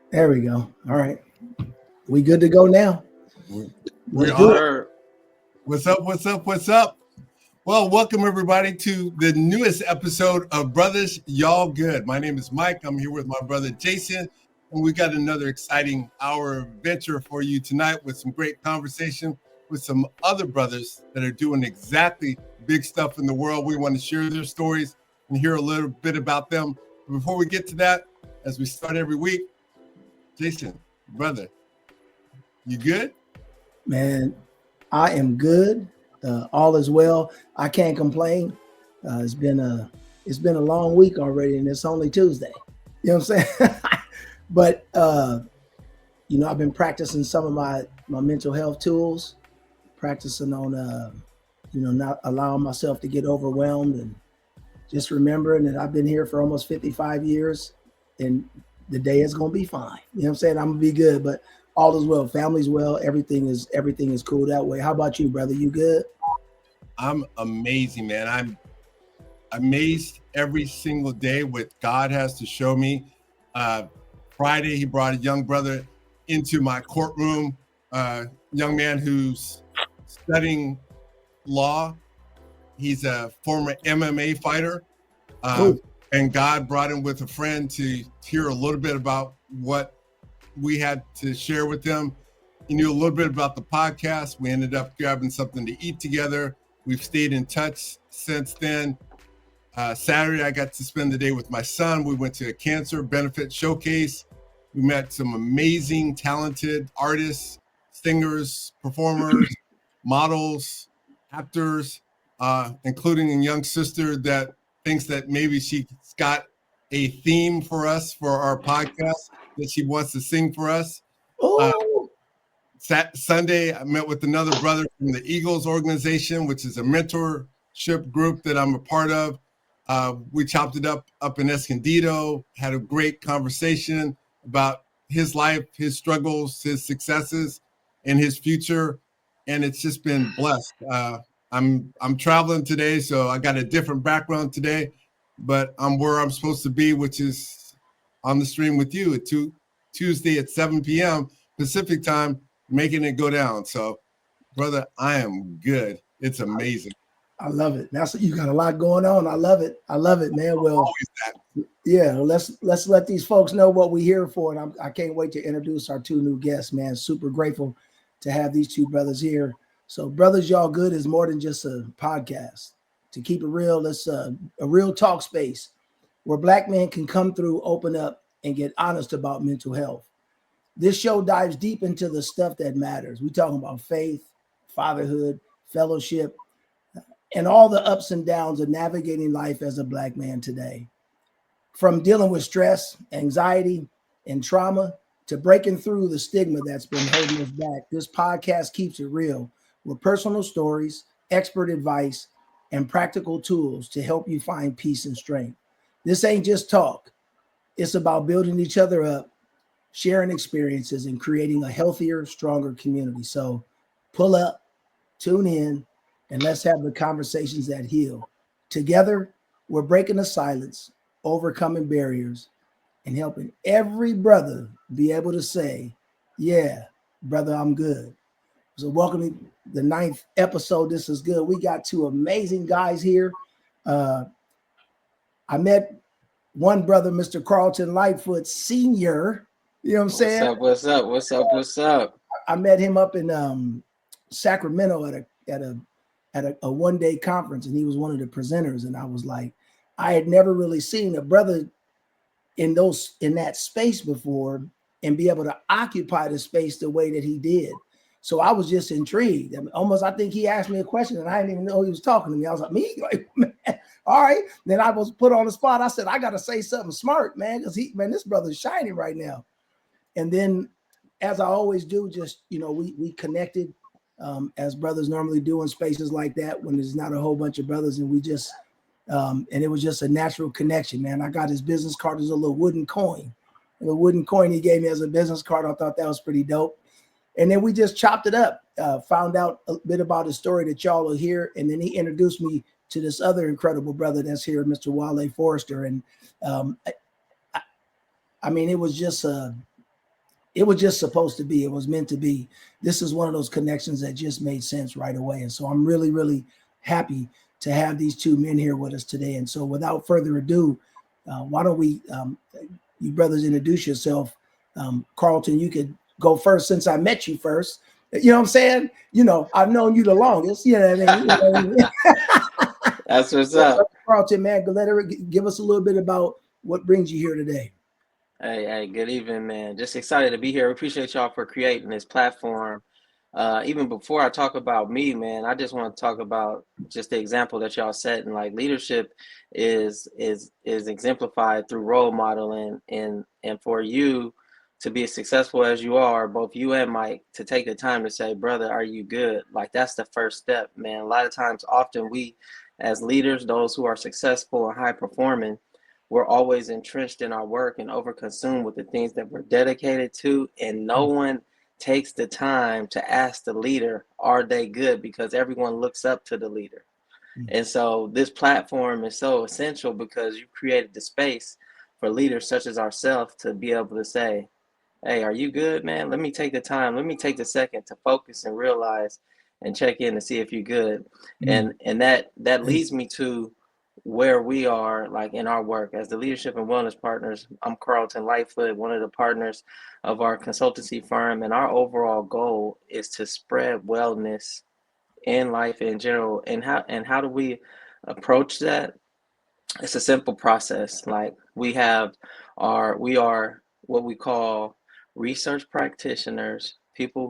There we go. All right. We good to go now? We are. What's up? What's up? What's up? Well, welcome everybody to the newest episode of Brothers Y'all Good. My name is Mike. I'm here with my brother Jason, and we got another exciting hour adventure for you tonight with some great conversation with some other brothers that are doing exactly big stuff in the world. We want to share their stories and hear a little bit about them. But before we get to that, as we start every week, Jason, brother, you good? Man, I am good. All is well. I can't complain. It's been a long week already, and it's only Tuesday. You know what I'm saying? But I've been practicing some of my mental health tools, practicing on not allowing myself to get overwhelmed, and just remembering that I've been here for almost 55 years, and the day is gonna be fine. You know what I'm saying? I'm gonna be good, but all is well, family's well, everything is cool that way. How about you, brother? You good? I'm amazing, man. I'm amazed every single day what God has to show me. Friday, he brought a young brother into my courtroom, young man who's studying law. He's a former MMA fighter, and God brought him with a friend to hear a little bit about what we had to share with them. He knew a little bit about the podcast. We ended up grabbing something to eat together. We've stayed in touch since then. Saturday, I got to spend the day with my son. We went to a cancer benefit showcase. We met some amazing, talented artists, singers, performers, models, actors, including a young sister that thinks that maybe she's got a theme for us for our podcast that she wants to sing for us. Sunday, I met with another brother from the Eagles organization, which is a mentorship group that I'm a part of. We chopped it up in Escondido, had a great conversation about his life, his struggles, his successes, and his future. And it's just been blessed. I'm traveling today, so I got a different background today, but I'm where I'm supposed to be, which is on the stream with you at Tuesday at 7 p.m. Pacific time, making it go down. So, brother, I am good. It's amazing. I love it. You got a lot going on. I love it, man. Well, yeah, let's let these folks know what we're here for. And I can't wait to introduce our two new guests, man. Super grateful to have these two brothers here. So Brothers Y'all Good is more than just a podcast. To keep it real, it's a real talk space where Black men can come through, open up, and get honest about mental health. This show dives deep into the stuff that matters. We're talking about faith, fatherhood, fellowship, and all the ups and downs of navigating life as a Black man today. From dealing with stress, anxiety, and trauma to breaking through the stigma that's been holding us back, this podcast keeps it real with personal stories, expert advice, and practical tools to help you find peace and strength. This ain't just talk. It's about building each other up, sharing experiences, and creating a healthier, stronger community. So pull up, tune in, and let's have the conversations that heal. Together, we're breaking the silence, overcoming barriers, and helping every brother be able to say, yeah, brother, I'm good. So welcome to the 9th episode. This is good. We got two amazing guys here. I met one brother, Mr. Charleton Lightfoot Sr. You know what I'm saying? What's up? I met him up in Sacramento at a one-day conference, and he was one of the presenters. And I was like, I had never really seen a brother in that space before and be able to occupy the space the way that he did. So I was just intrigued. I mean, I think he asked me a question and I didn't even know he was talking to me. I was like, me? Like, man, all right. Then I was put on the spot. I said, I got to say something smart, man, because this brother's shining right now. And then, as I always do, just, we connected as brothers normally do in spaces like that when there's not a whole bunch of brothers, and we just, and it was just a natural connection, man. I got his business card. There's a little wooden coin. The wooden coin he gave me as a business card. I thought that was pretty dope. And then we just chopped it up, found out a bit about his story that y'all will hear. And then he introduced me to this other incredible brother that's here, Mr. Wale Forrester. And I mean, it was just supposed to be. It was meant to be. This is one of those connections that just made sense right away. And so I'm really, really happy to have these two men here with us today. And so without further ado, why don't we, you brothers, introduce yourself. Charleton, you could go first since I met you first. You know what I'm saying? You know, I've known you the longest. You know what I mean? You know what I mean? That's what's up. Charleton, man, give us a little bit about what brings you here today. Hey, good evening, man. Just excited to be here. Appreciate y'all for creating this platform. Even before I talk about me, man, I just want to talk about just the example that y'all set. And like leadership is exemplified through role modeling, and for you to be as successful as you are, both you and Mike, to take the time to say, brother, are you good? Like that's the first step, man. A lot of times, often we as leaders, those who are successful and high performing, we're always entrenched in our work and overconsumed with the things that we're dedicated to, and no one takes the time to ask the leader, are they good? Because everyone looks up to the leader. And so this platform is so essential because you created the space for leaders such as ourselves to be able to say, hey, are you good, man? Let me take the time. Let me take the second to focus and realize and check in to see if you're good. And that leads me to where we are like in our work as the leadership and wellness partners. I'm Charleton Lightfoot, one of the partners of our consultancy firm, and our overall goal is to spread wellness in life in general. And how do we approach that? It's a simple process. Like we are what we call research practitioners, people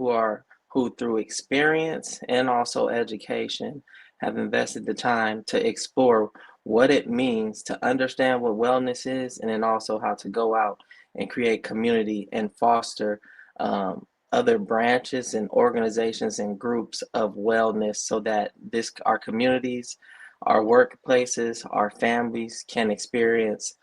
who through experience and also education have invested the time to explore what it means to understand what wellness is, and then also how to go out and create community and foster other branches and organizations and groups of wellness, so that our communities, our workplaces, our families can experience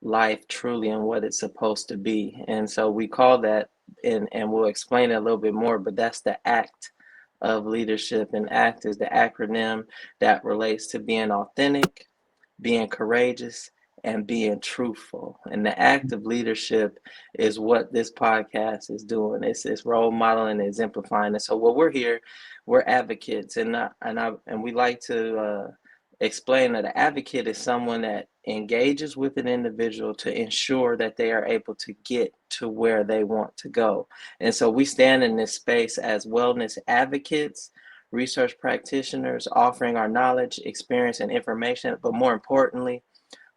life truly and what it's supposed to be. And so we call that, and we'll explain it a little bit more, but that's the ACT of leadership. And ACT is the acronym that relates to being authentic, being courageous, and being truthful. And the act of leadership is what this podcast is doing. It's role modeling and exemplifying. And so what we're advocates, and we like to explain that an advocate is someone that engages with an individual to ensure that they are able to get to where they want to go. And so we stand in this space as wellness advocates, research practitioners, offering our knowledge, experience, and information, but more importantly,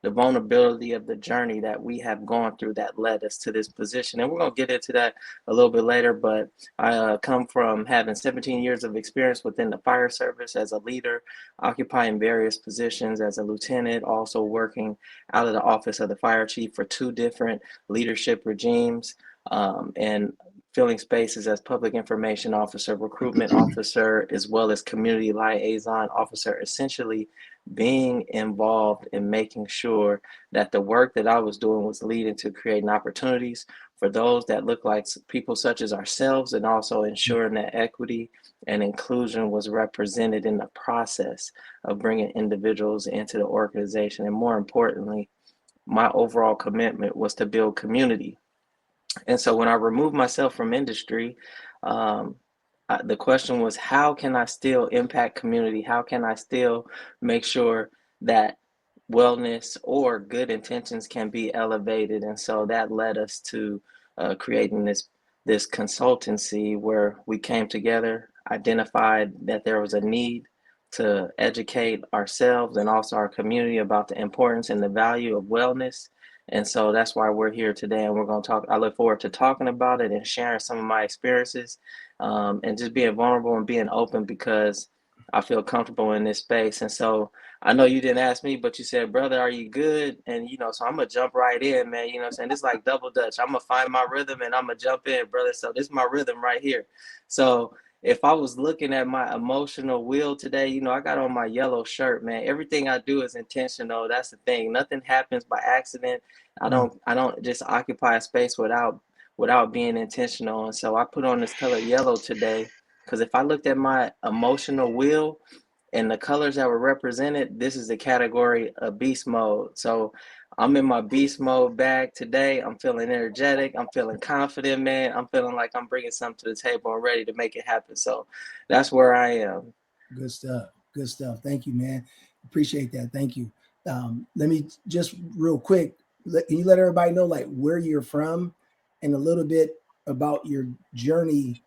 the vulnerability of the journey that we have gone through that led us to this position. And we're going to get into that a little bit later, but I come from having 17 years of experience within the fire service as a leader, occupying various positions as a lieutenant, also working out of the office of the fire chief for 2 different leadership regimes, and filling spaces as public information officer, recruitment officer, as well as community liaison officer, essentially being involved in making sure that the work that I was doing was leading to creating opportunities for those that look like people such as ourselves, and also ensuring that equity and inclusion was represented in the process of bringing individuals into the organization. And more importantly, my overall commitment was to build community. And so when I removed myself from industry, the question was, how can I still impact community? How can I still make sure that wellness or good intentions can be elevated? And so that led us to creating this consultancy where we came together, identified that there was a need to educate ourselves and also our community about the importance and the value of wellness. And so that's why we're here today, and we're going to talk. I look forward to talking about it and sharing some of my experiences, and just being vulnerable and being open, because I feel comfortable in this space. And so I know you didn't ask me, but you said, brother, are you good? And, so I'm going to jump right in, man. You know what I'm saying? It's like double dutch. I'm going to find my rhythm and I'm going to jump in, brother. So this is my rhythm right here. So if I was looking at my emotional wheel today, I got on my yellow shirt, man. Everything I do is intentional. That's the thing. Nothing happens by accident. I don't just occupy a space without being intentional. And so I put on this color yellow today, because if I looked at my emotional wheel and the colors that were represented, this is the category of beast mode. So I'm in my beast mode bag today. I'm feeling energetic. I'm feeling confident, man. I'm feeling like I'm bringing something to the table and ready to make it happen. So that's where I am. Good stuff. Good stuff. Thank you, man. Appreciate that. Thank you. Let me just real quick, can you let everybody know like where you're from and a little bit about your journey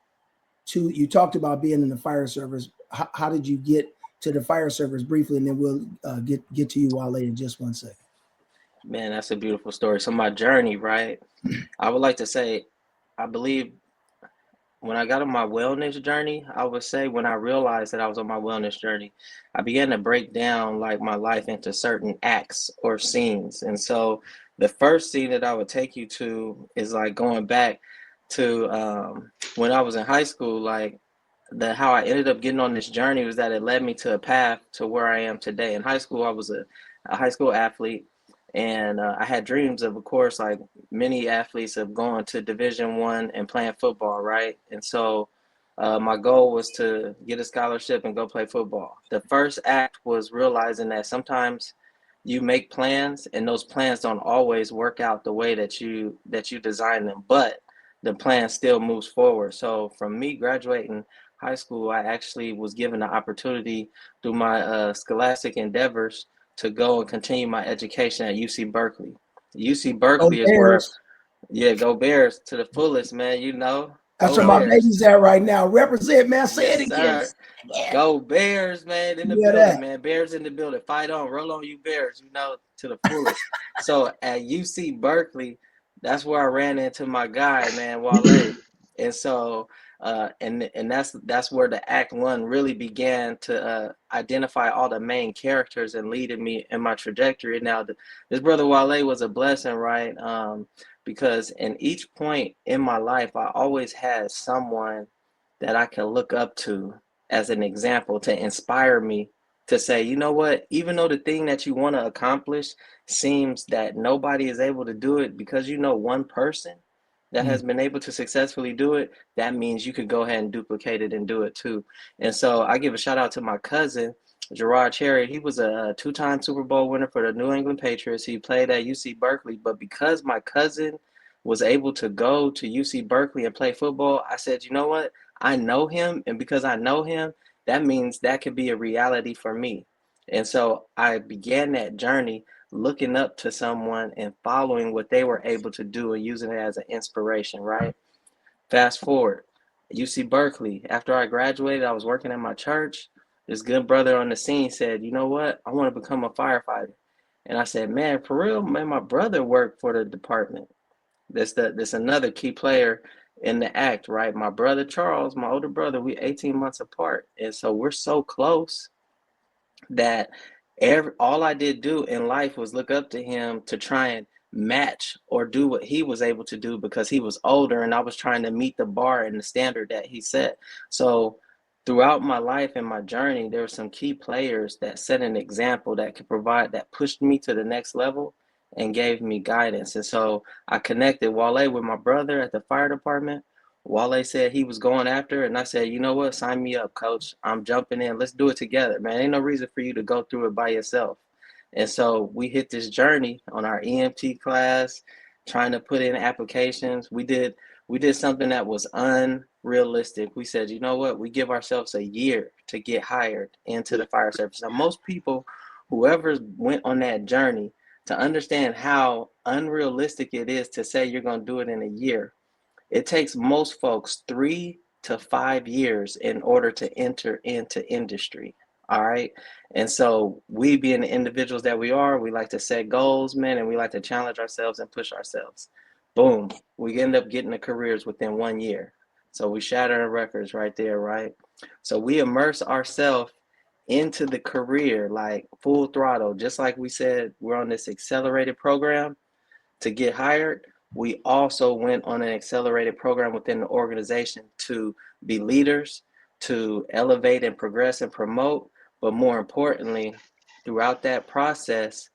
to, you talked about being in the fire service. How did you get to the fire service briefly? And then we'll get to you, Wale, in just 1 second. Man, that's a beautiful story. So my journey, right? I would like to say, I believe when I got on my wellness journey, I would say when I realized that I was on my wellness journey, I began to break down like my life into certain acts or scenes. And so the first scene that I would take you to is like going back to when I was in high school, like how I ended up getting on this journey was that it led me to a path to where I am today. In high school, I was a high school athlete, and I had dreams of course, like many athletes, of going to Division I and playing football, right? And so my goal was to get a scholarship and go play football. The first act was realizing that sometimes you make plans, and those plans don't always work out the way that you design them, but the plan still moves forward. So from me graduating high school, I actually was given the opportunity through my scholastic endeavors to go and continue my education at UC Berkeley. UC Go Berkeley is where, Bears. yeah, go Bears to the fullest, man. You know, That's go where my Bears. baby's at right now. Represent, man. Say it Yes, again. sir. Yeah. Go Bears, man, in the Yeah, building, that. man. Bears in the building. Fight on, roll on, you Bears, you know, to the fullest. So at UC Berkeley, that's where I ran into my guy, man, Wale. And so and that's where the act one really began to identify all the main characters and leading me in my trajectory. Now this brother Wale was a blessing, right? Because in each point in my life, I always had someone that I can look up to as an example to inspire me to say, you know what, even though the thing that you want to accomplish seems that nobody is able to do it, because you know one person that has been able to successfully do it, that means you could go ahead and duplicate it and do it too. And so I give a shout out to my cousin, Gerard Cherry. He was a two-time Super Bowl winner for the New England Patriots. He played at UC Berkeley, but because my cousin was able to go to UC Berkeley and play football, I said, you know what? I know him, and because I know him, that means that could be a reality for me. And so I began that journey looking up to someone and following what they were able to do and using it as an inspiration, right? Fast forward, UC Berkeley, after I graduated, I was working at my church. This good brother on the scene said, you know what? I want to become a firefighter. And I said, man, for real, man, my brother worked for the department. That's another key player in the act, right? My brother Charles, my older brother, we 18 months apart. And so we're so close that all I did do in life was look up to him to try and match or do what he was able to do, because he was older and I was trying to meet the bar and the standard that he set. So throughout my life and my journey, there were some key players that set an example that could provide, that pushed me to the next level and gave me guidance. And so I connected Wale with my brother at the fire department. Wale said he was going after it, and I said, you know what, sign me up, coach. I'm jumping in. Let's do it together, man. Ain't no reason for you to go through it by yourself. And so we hit this journey on our EMT class, trying to put in applications. We did something that was unrealistic. We said, you know what, we give ourselves a year to get hired into the fire service. Now, most people, whoever went on that journey, to understand how unrealistic it is to say you're going to do it in a year, it takes most folks 3 to 5 years in order to enter into industry. All right. And so we, being the individuals that we are, we like to set goals, man, and we like to challenge ourselves and push ourselves. Boom. We end up getting the careers within 1 year. So we shatter records right there, right? So we immerse ourselves into the career like full throttle, just like we said, we're on this accelerated program to get hired. We also went on an accelerated program within the organization to be leaders, to elevate and progress and promote. But more importantly, throughout that process,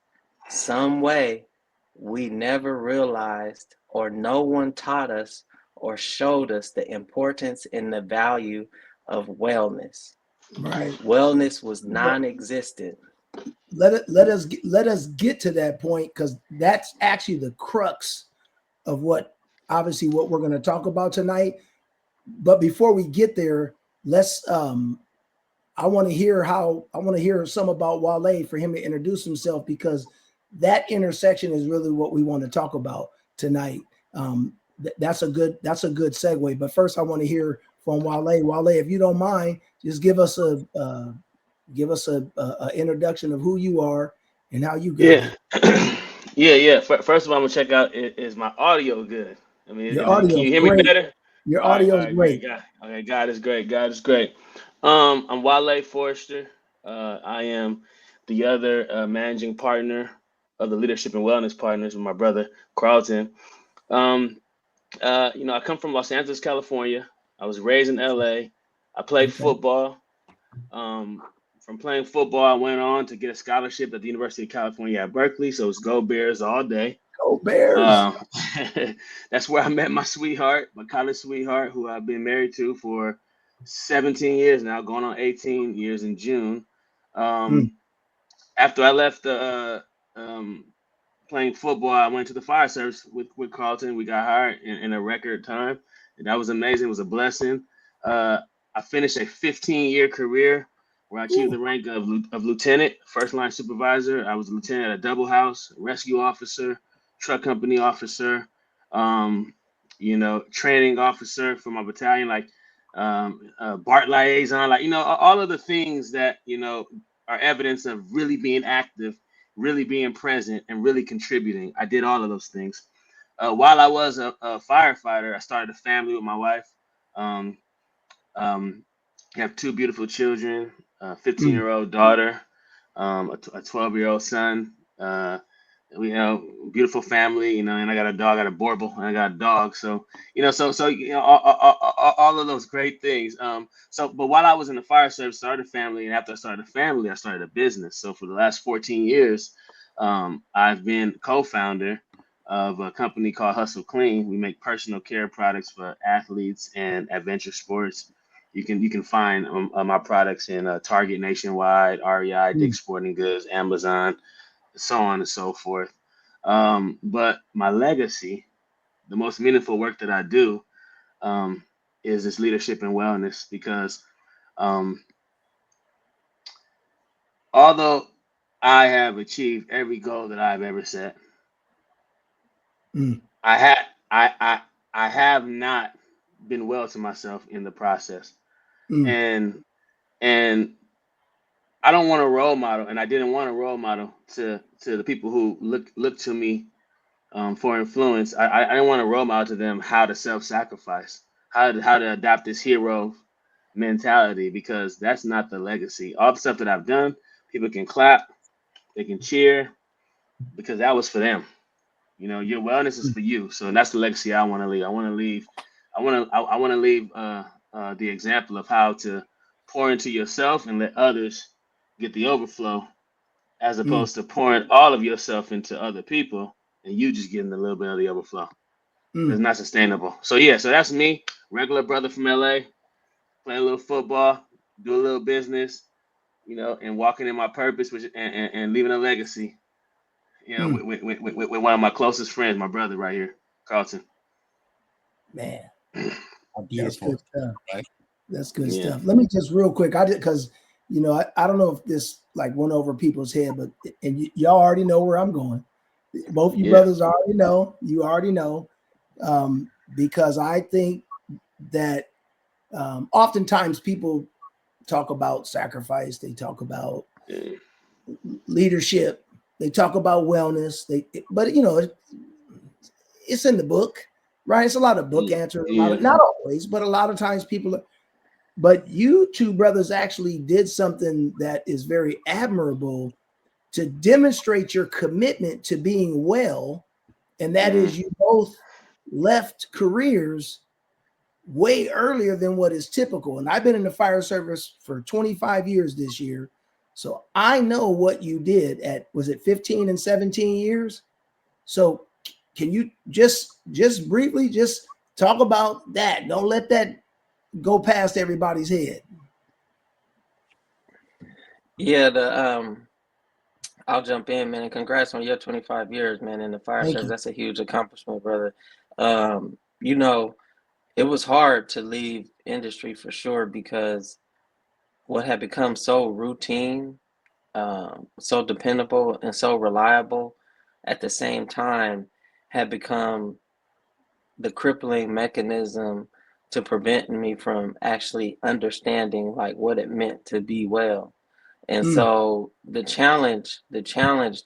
some way we never realized, or no one taught us or showed us the importance and the value of wellness. Right. Wellness was non-existent. let us get to that point, because that's actually the crux of what we're going to talk about tonight. But before we get there, let's I want to hear some about Wale, for him to introduce himself, because that intersection is really what we want to talk about tonight. That's a good segue. But first, I want to hear from Wale. Wale, if you don't mind, just give us a introduction of who you are and how you got here. Yeah. First of all, I'm gonna check out, is my audio good? I mean, your can audio you is hear great. me better? Your All audio is right, great. great. Okay, God is great. God is great. I'm Wale Forrester. I am the other managing partner of the Leadership and Wellness Partners with my brother Charleton. I come from Los Angeles, California. I was raised in LA. I played football. From playing football, I went on to get a scholarship at the University of California at Berkeley. So it's Go Bears all day. Go Bears. That's where I met my sweetheart, my college sweetheart, who I've been married to for 17 years now, going on 18 years in June. After I left playing football, I went to the fire service with Charleton. We got hired in a record time, and that was amazing. It was a blessing. I finished a 15-year career where I achieved the rank of lieutenant, first line supervisor. I was a lieutenant at a double house, rescue officer, truck company officer, training officer for my battalion, like BART liaison, all of the things that, are evidence of really being active, really being present, and really contributing. I did all of those things. While I was a firefighter, I started a family with my wife. We have two beautiful children, a 15-year-old daughter, a 12-year-old son. Beautiful family, and I got a dog, I got a Borble, and I got a dog. So, all of those great things. But while I was in the fire service, started a family, and after I started a family, I started a business. So for the last 14 years, I've been co-founder of a company called Hustle Clean. We make personal care products for athletes and adventure sports. You can find my products in Target nationwide, REI, Dick's Sporting Goods, Amazon, so on and so forth. But my legacy, the most meaningful work that I do, is this leadership and wellness, because although I have achieved every goal that I've ever set, I have not been well to myself in the process. And I don't want a role model, and I didn't want a role model to the people who look to me for influence. I didn't want a role model to them how to self-sacrifice, how to adopt this hero mentality, because that's not the legacy. All the stuff that I've done, people can clap, they can cheer, because that was for them. Your wellness is for you. So that's the legacy I want to leave. I want to leave the example of how to pour into yourself and let others get the overflow, as opposed to pouring all of yourself into other people and you just getting a little bit of the overflow. It's not sustainable. So that's me, regular brother from LA, play a little football, do a little business, and walking in my purpose, and leaving a legacy. With one of my closest friends, my brother right here, Charleton. Man, that's good stuff. Right? That's good stuff. Let me just real quick, because I don't know if this went over people's head, but y'all already know where I'm going. Both you brothers already know. You already know, because I think that oftentimes people talk about sacrifice. They talk about leadership. They talk about wellness. But it's in the book, right? It's a lot of book answers. Not always, but a lot of times people. But you two brothers actually did something that is very admirable to demonstrate your commitment to being well, and that is you both left careers way earlier than what is typical. And I've been in the fire service for 25 years this year, so I know what you did at, was it 15 and 17 years? So can you just briefly just talk about that? Don't let that go past everybody's head. Yeah, I'll jump in, man. And congrats on your 25 years, man, in the fire Thank service. you. That's a huge accomplishment, brother. You know, it was hard to leave industry for sure because what had become so routine, so dependable, and so reliable at the same time had become the crippling mechanism to prevent me from actually understanding like what it meant to be well. And Mm, so the challenge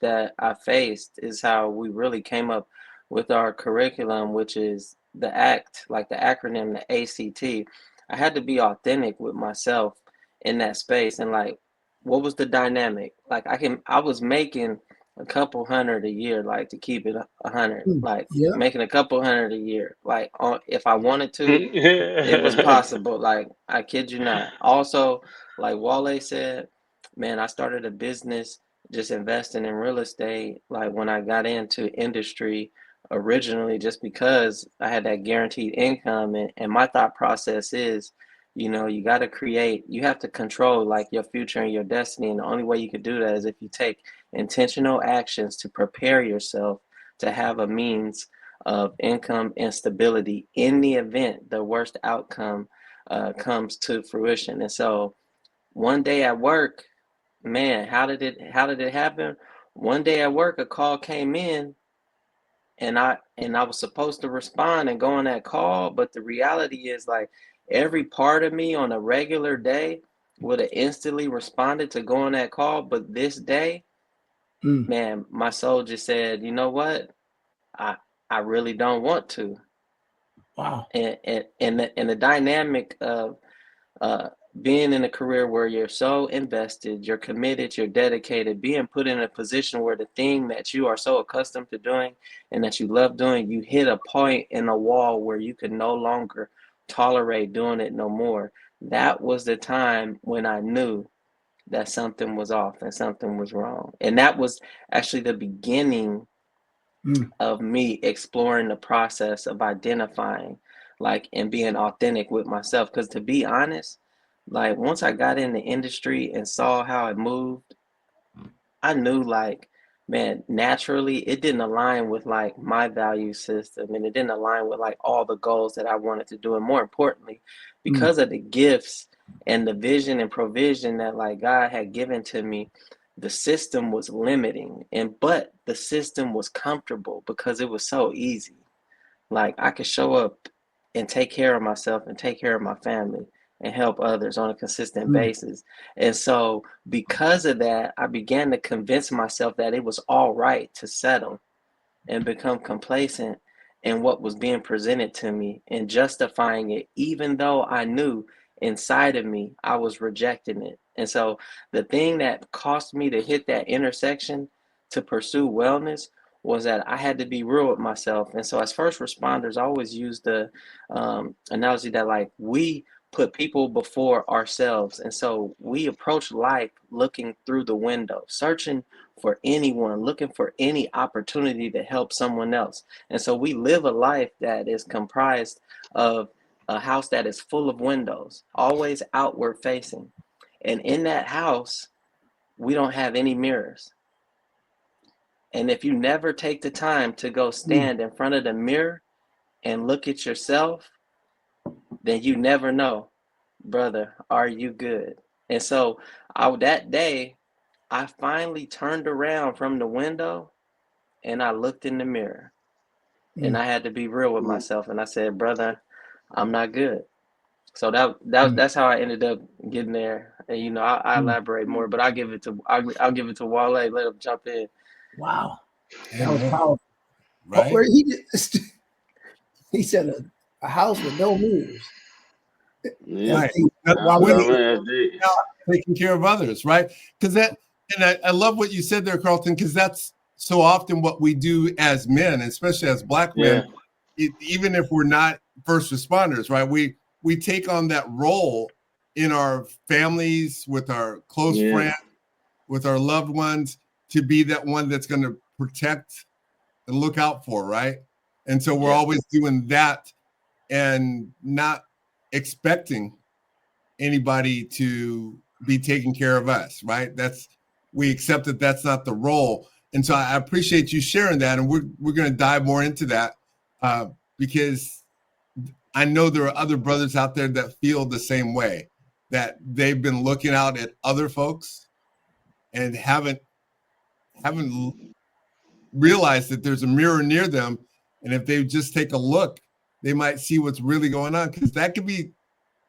that I faced is how we really came up with our curriculum, which is the ACT, like the acronym, the ACT. I had to be authentic with myself in that space. And like, what was the dynamic? Like I was making a couple hundred a year, like to keep it 100, mm. like Yeah. making a couple hundred a year, like if I wanted to, it was possible. Like, I kid you not. Also, like Wale said, man, I started a business just investing in real estate. Like when I got into industry originally, just because I had that guaranteed income. And my thought process is, you got to create, you have to control like your future and your destiny. And the only way you could do that is if you take intentional actions to prepare yourself to have a means of income and stability in the event the worst outcome comes to fruition. And so one day at work, man, how did it happen? One day at work, a call came in, and I was supposed to respond and go on that call, but the reality is like every part of me on a regular day would have instantly responded to go on that call, but this day, Mm. man, my soul just said, you know what? I I really don't want to. Wow. And the dynamic of uh, being in a career where you're so invested, you're committed, you're dedicated, being put in a position where the thing that you are so accustomed to doing and that you love doing, you hit a point in a wall where you can no longer tolerate doing it no more. That was the time when I knew that something was off and something was wrong. And that was actually the beginning Mm. of me exploring the process of identifying like and being authentic with myself, because to be honest, like once I got in the industry and saw how it moved, I knew like, man, naturally it didn't align with like my value system, and it didn't align with like all the goals that I wanted to do. And more importantly, Mm. because of the gifts and the vision and provision that like God had given to me, the system was limiting. But the system was comfortable because it was so easy. Like I could show up and take care of myself and take care of my family and help others on a consistent Mm. basis. And so because of that, I began to convince myself that it was all right to settle and become complacent in what was being presented to me and justifying it, even though I knew inside of me I was rejecting it. And so the thing that cost me to hit that intersection to pursue wellness was that I had to be real with myself. And so as first responders, I always use the analogy that like we put people before ourselves. And so we approach life looking through the window, searching for anyone, looking for any opportunity to help someone else. And so we live a life that is comprised of a house that is full of windows, always outward facing. And in that house, we don't have any mirrors. And if you never take the time to go Mm. stand in front of the mirror and look at yourself, then you never know, brother, are you good? And so that day, I finally turned around from the window and I looked in the mirror, and Mm. I had to be real with Mm. myself. And I said, brother, I'm not good. So Mm. that's how I ended up getting there. And I Mm. elaborate more, but I'll give it to Wale. Let him jump in. Wow. That was Amen. powerful. Oh, Right? where he said a house with no mirrors. Yeah. Right. Wale, No, man, that's deep. Taking care of others, right? Because I love what you said there, Carlton, because that's so often what we do as men, especially as Black Yeah. men, even if we're not first responders, right? We take on that role in our families, with our close Yeah. friends, with our loved ones, to be that one that's going to protect and look out for, right? And so we're Yeah. always doing that and not expecting anybody to be taking care of us, right? we accept that that's not the role. And so I appreciate you sharing that. And we're going to dive more into that because I know there are other brothers out there that feel the same way, that they've been looking out at other folks and haven't realized that there's a mirror near them. And if they just take a look, they might see what's really going on, because that could be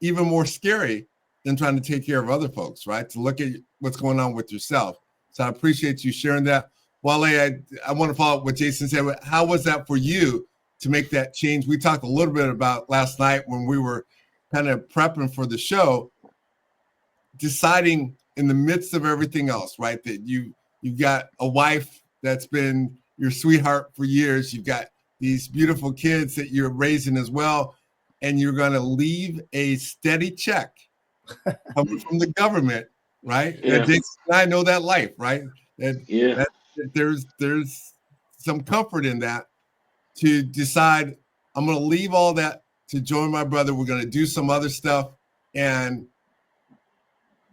even more scary than trying to take care of other folks, right? To look at what's going on with yourself. So I appreciate you sharing that. Wale, I want to follow up what Jason said. How was that for you to make that change? We talked a little bit about last night when we were kind of prepping for the show, deciding in the midst of everything else, right, that you've got a wife that's been your sweetheart for years. You've got these beautiful kids that you're raising as well, and you're going to leave a steady check coming from the government, right? Yeah. Jason and I know that life, right? Yeah. There's some comfort in that, to decide I'm going to leave all that to join my brother. We're going to do some other stuff, and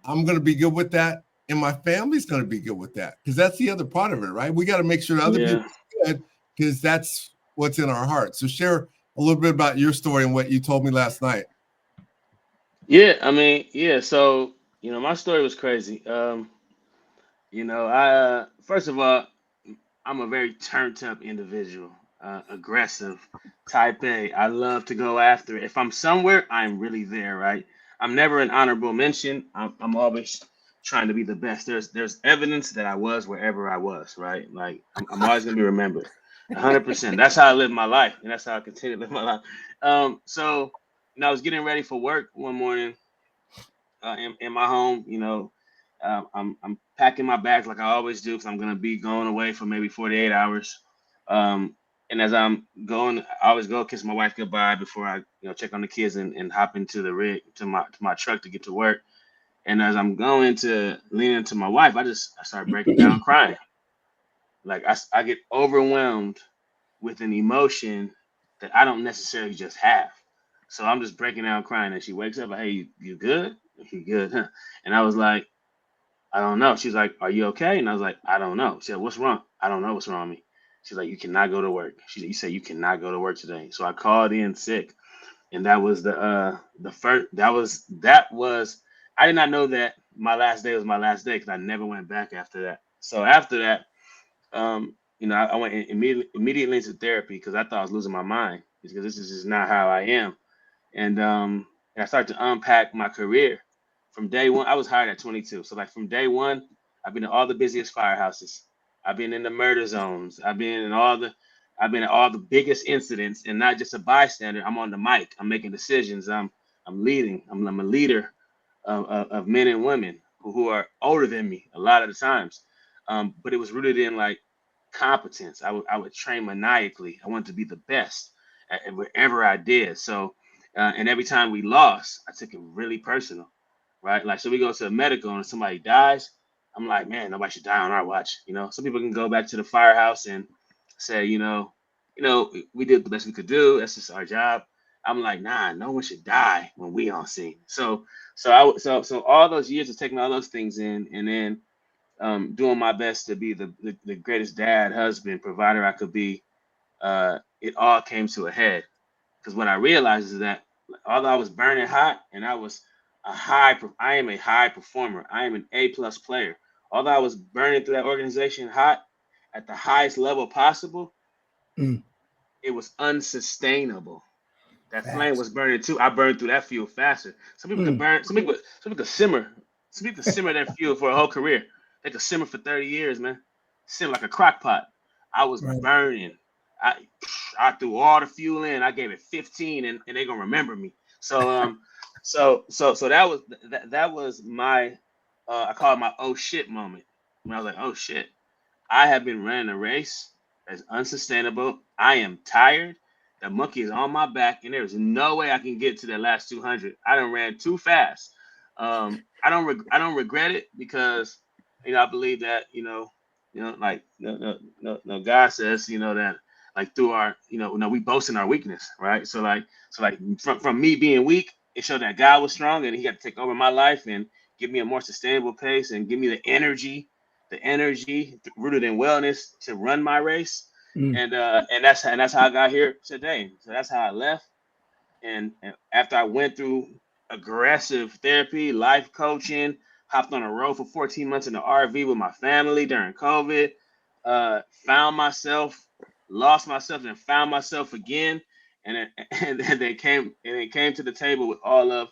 I'm going to be good with that, and my family's going to be good with that, because that's the other part of it, right? We got to make sure other people are good, because that's what's in our hearts. So share a little bit about your story and what you told me last night. Yeah, I mean, yeah. So, my story was crazy. I first of all, I'm a very turned up individual, aggressive, type A. I love to go after it. If I'm somewhere, I'm really there, right? I'm never an honorable mention. I'm always trying to be the best. There's evidence that I was wherever I was, right? Like I'm always gonna be remembered, 100%. That's how I live my life, and that's how I continue to live my life. So I was getting ready for work one morning in my home. I'm packing my bags like I always do, because I'm gonna be going away for maybe 48 hours. And as I'm going, I always go kiss my wife goodbye before I check on the kids and hop into the rig to my truck to get to work. And as I'm going to lean into my wife, I start breaking down crying. Like I get overwhelmed with an emotion that I don't necessarily just have. So I'm just breaking down crying, and she wakes up like, "Hey, you good? You good?" Huh? And I was like, "I don't know." She's like, "Are you okay?" And I was like, "I don't know." She said, "What's wrong?" "I don't know what's wrong with me." She's like, "You cannot go to work." She said, "You say you cannot go to work today." So I called in sick, and that was the first. That was. I did not know that my last day was my last day, because I never went back after that. So after that, I went immediately into therapy, because I thought I was losing my mind, because this is just not how I am. And I started to unpack my career. From day one, I was hired at 22. So like from day one, I've been in all the busiest firehouses. I've been in the murder zones. I've been at all the biggest incidents, and not just a bystander. I'm on the mic. I'm making decisions. I'm leading. I'm a leader of men and women who are older than me a lot of the times. But it was rooted in like competence. I would train maniacally. I wanted to be the best at wherever I did. So, and every time we lost, I took it really personal, right? Like, so we go to a medical and somebody dies, I'm like, man, nobody should die on our watch. Some people can go back to the firehouse and say, we did the best we could do. That's just our job. I'm like, nah, no one should die when we on scene. So all those years of taking all those things in, and then doing my best to be the greatest dad, husband, provider I could be, it all came to a head. Because what I realized is that although I was burning hot, and I am a high performer. I am an A+ player. Although I was burning through that organization hot at the highest level possible, it was unsustainable. That flame was burning too. I burned through that fuel faster. Some people could burn. Some people could simmer. Some people could simmer that fuel for a whole career. They could simmer for 30 years, man. Simmer like a crock pot. I was burning. I threw all the fuel in. I gave it 15, and they're gonna remember me. So so that was my I call it my oh shit moment. When I was like, oh shit, I have been running a race that's unsustainable. I am tired. The monkey is on my back, and there's no way I can get to that last 200. I done ran too fast. I don't regret it, because I believe that like God says that, like, through our we boast in our weakness, right? So like from me being weak, it showed that God was strong, and He got to take over my life and give me a more sustainable pace and give me the energy the energy rooted in wellness to run my race. Mm. And that's how I got here today. So that's how I left. And after I went through aggressive therapy, life coaching, hopped on a road for 14 months in the RV with my family during COVID, found myself, lost myself, and found myself again. And it came to the table with all of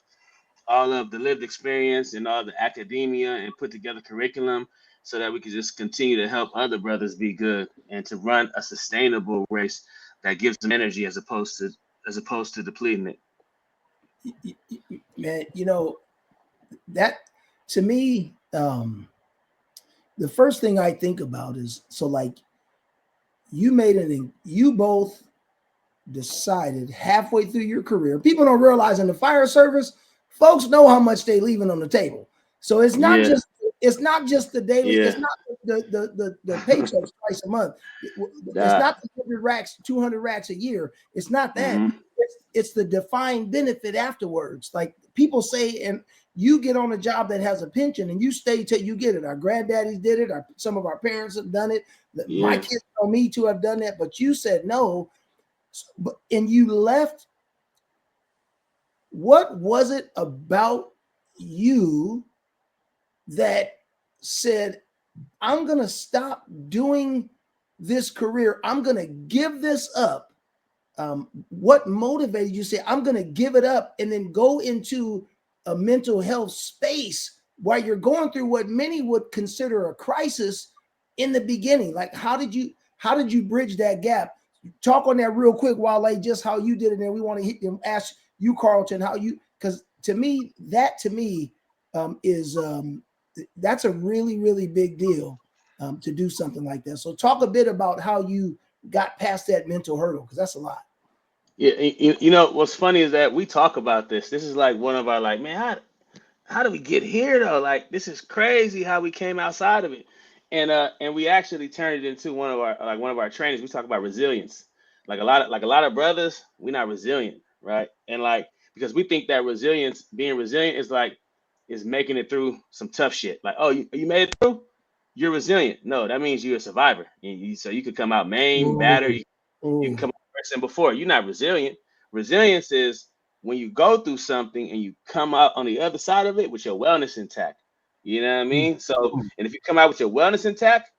the lived experience and all the academia and put together curriculum so that we could just continue to help other brothers be good and to run a sustainable race that gives them energy as opposed to depleting it. Man, that to me, the first thing I think about is, so like you both decided halfway through your career. People don't realize in the fire service, folks know how much they leaving on the table. So it's not just the daily, it's not the paychecks twice a month. It's not the 100 racks, 200 racks a year. It's not that. Mm-hmm. It's the defined benefit afterwards. Like people say, and you get on a job that has a pension and you stay till you get it. Our granddaddies did it. Some of our parents have done it. My kids know me to have done that, but you said no. And you left. What was it about you that said, I'm going to stop doing this career? I'm going to give this up. What motivated you to say, I'm going to give it up and then go into a mental health space while you're going through what many would consider a crisis in the beginning? Like, how did you bridge that gap? Talk on that real quick, Wale, just how you did it. And we want to ask you, Carleton, because to me, that's a really, really big deal to do something like that. So talk a bit about how you got past that mental hurdle, because that's a lot. Yeah, what's funny is that we talk about this. This is like one of our, like, man, how do we get here though? Like, this is crazy how we came outside of it. And we actually turned it into one of our trainings. We talk about resilience. Like a lot of brothers, we're not resilient, right? And like, because we think that being resilient is making it through some tough shit. Like, oh, you made it through? You're resilient. No, that means you're a survivor. So you could come out maimed, battered. You can come out worse than before. You're not resilient. Resilience is when you go through something and you come out on the other side of it with your wellness intact. You know what I mean? So, and if you come out with your wellness intact,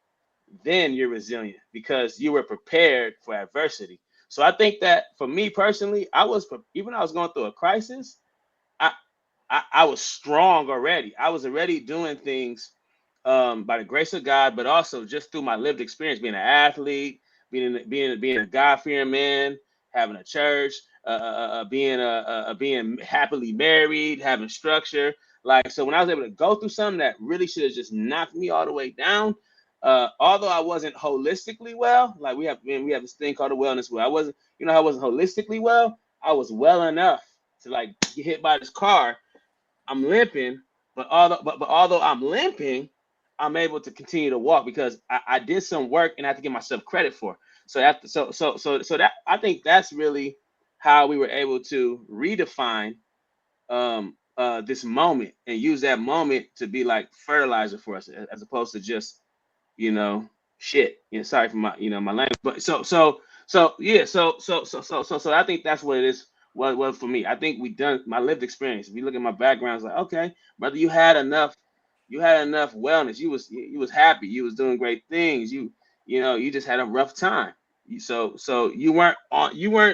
then you're resilient because you were prepared for adversity. So I think that for me personally, even though I was going through a crisis, I was strong already. I was already doing things by the grace of God, but also just through my lived experience, being an athlete, being a God-fearing man, having a church, being happily married, having structure. Like, so when I was able to go through something that really should have just knocked me all the way down, although I wasn't holistically well, like we have this thing called the wellness wheel. I wasn't holistically well. I was well enough to like get hit by this car. I'm limping, but although I'm limping, I'm able to continue to walk because I did some work and I have to give myself credit for. So that I think that's really how we were able to redefine this moment and use that moment to be like fertilizer for us, as opposed to just shit. Sorry for my my language, but so I think that's what it is. Well, for me, I think we done my lived experience. If you look at my background, it's like, okay, brother, you had enough wellness. You was happy. You was doing great things. You just had a rough time. So you weren't unwell.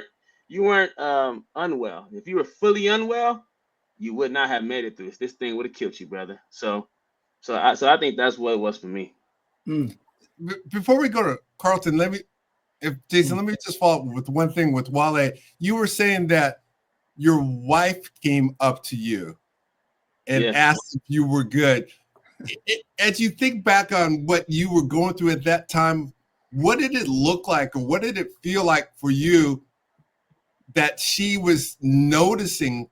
If you were fully unwell, you would not have made it through. This thing would have killed you, brother. So I think that's what it was for me. Before we go to Carleton, let me just follow up with one thing with Wale. You were saying that your wife came up to you and asked if you were good. As you think back on what you were going through at that time, what did it look like, or what did it feel like for you that she was noticing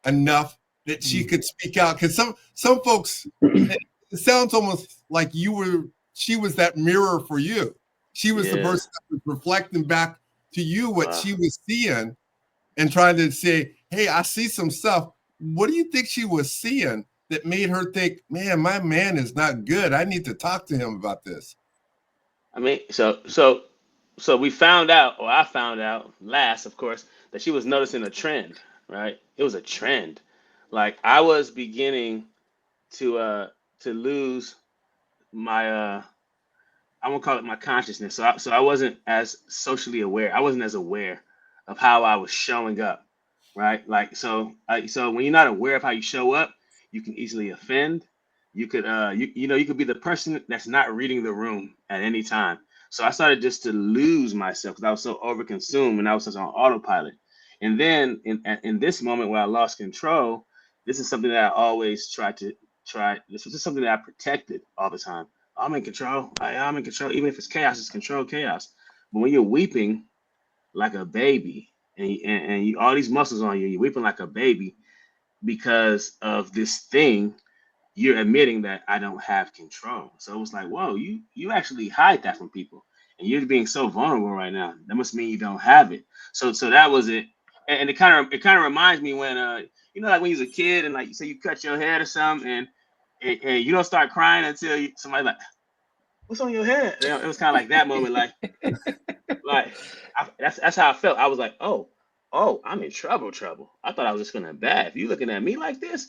enough that she could speak out? Because some folks, it sounds almost like she was that mirror for you. She was the person that was reflecting back to you what she was seeing and trying to say, hey, I see some stuff. What do you think she was seeing that made her think, man, my man is not good. I need to talk to him about this. I mean, so we found out, or I found out last, of course, that she was noticing a trend, right? It was a trend. Like I was beginning to lose my I won't call it my consciousness. So I wasn't as socially aware. I wasn't as aware of how I was showing up, right? Like so when you're not aware of how you show up, you can easily offend. You could you could be the person that's not reading the room at any time. So I started just to lose myself because I was so overconsumed and I was just on autopilot. And then in this moment where I lost control, this is something that I always try. This was just something that I protected all the time. I'm in control. I'm in control. Even if it's chaos, it's control chaos. But when you're weeping like a baby and you, all these muscles on you, you're weeping like a baby because of this thing, you're admitting that I don't have control. So it was like, whoa, you actually hide that from people. And you're being so vulnerable right now. That must mean you don't have it. So that was it. And it kind of reminds me when like when you was a kid and like say you cut your head or something and you don't start crying until somebody like, what's on your head? It was kind of like that moment, that's how I felt. I was like, oh, I'm in trouble. I thought I was just gonna bad. If you looking at me like this,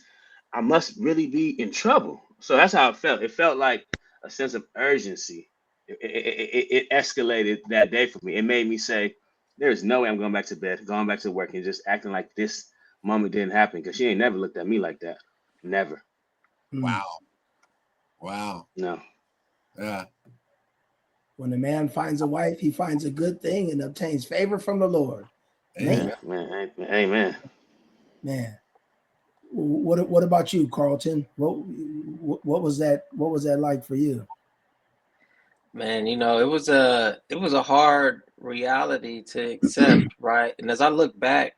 I must really be in trouble. So that's how it felt. It felt like a sense of urgency. It escalated that day for me. It made me say, there is no way I'm going back to bed, going back to work, and just acting like this moment didn't happen because she ain't never looked at me like that. Never. Wow. No. Yeah. When a man finds a wife, he finds a good thing and obtains favor from the Lord. Man. Amen. Man. What about you, Carlton? What was that? What was that like for you? Man, it was a hard reality to accept, right? And as I look back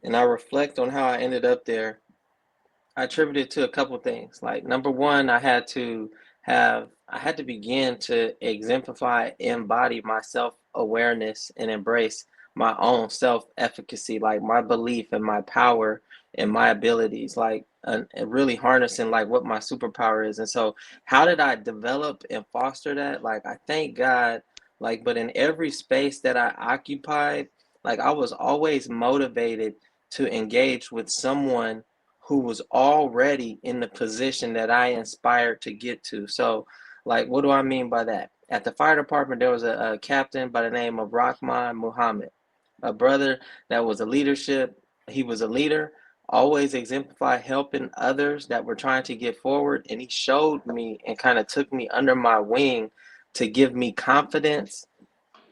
and I reflect on how I ended up there, I attribute it to a couple things. Like number one, I had to begin to exemplify, embody my self-awareness and embrace my own self-efficacy, like my belief in my power and my abilities, like and really harnessing like what my superpower is. And so how did I develop and foster that? Like I thank God, like, but in every space that I occupied, like I was always motivated to engage with someone who was already in the position that I inspired to get to. So, like, what do I mean by that? At the fire department, there was a captain by the name of Rahman Muhammad, a brother that was a leadership. He was a leader, always exemplified helping others that were trying to get forward. And he showed me and kind of took me under my wing to give me confidence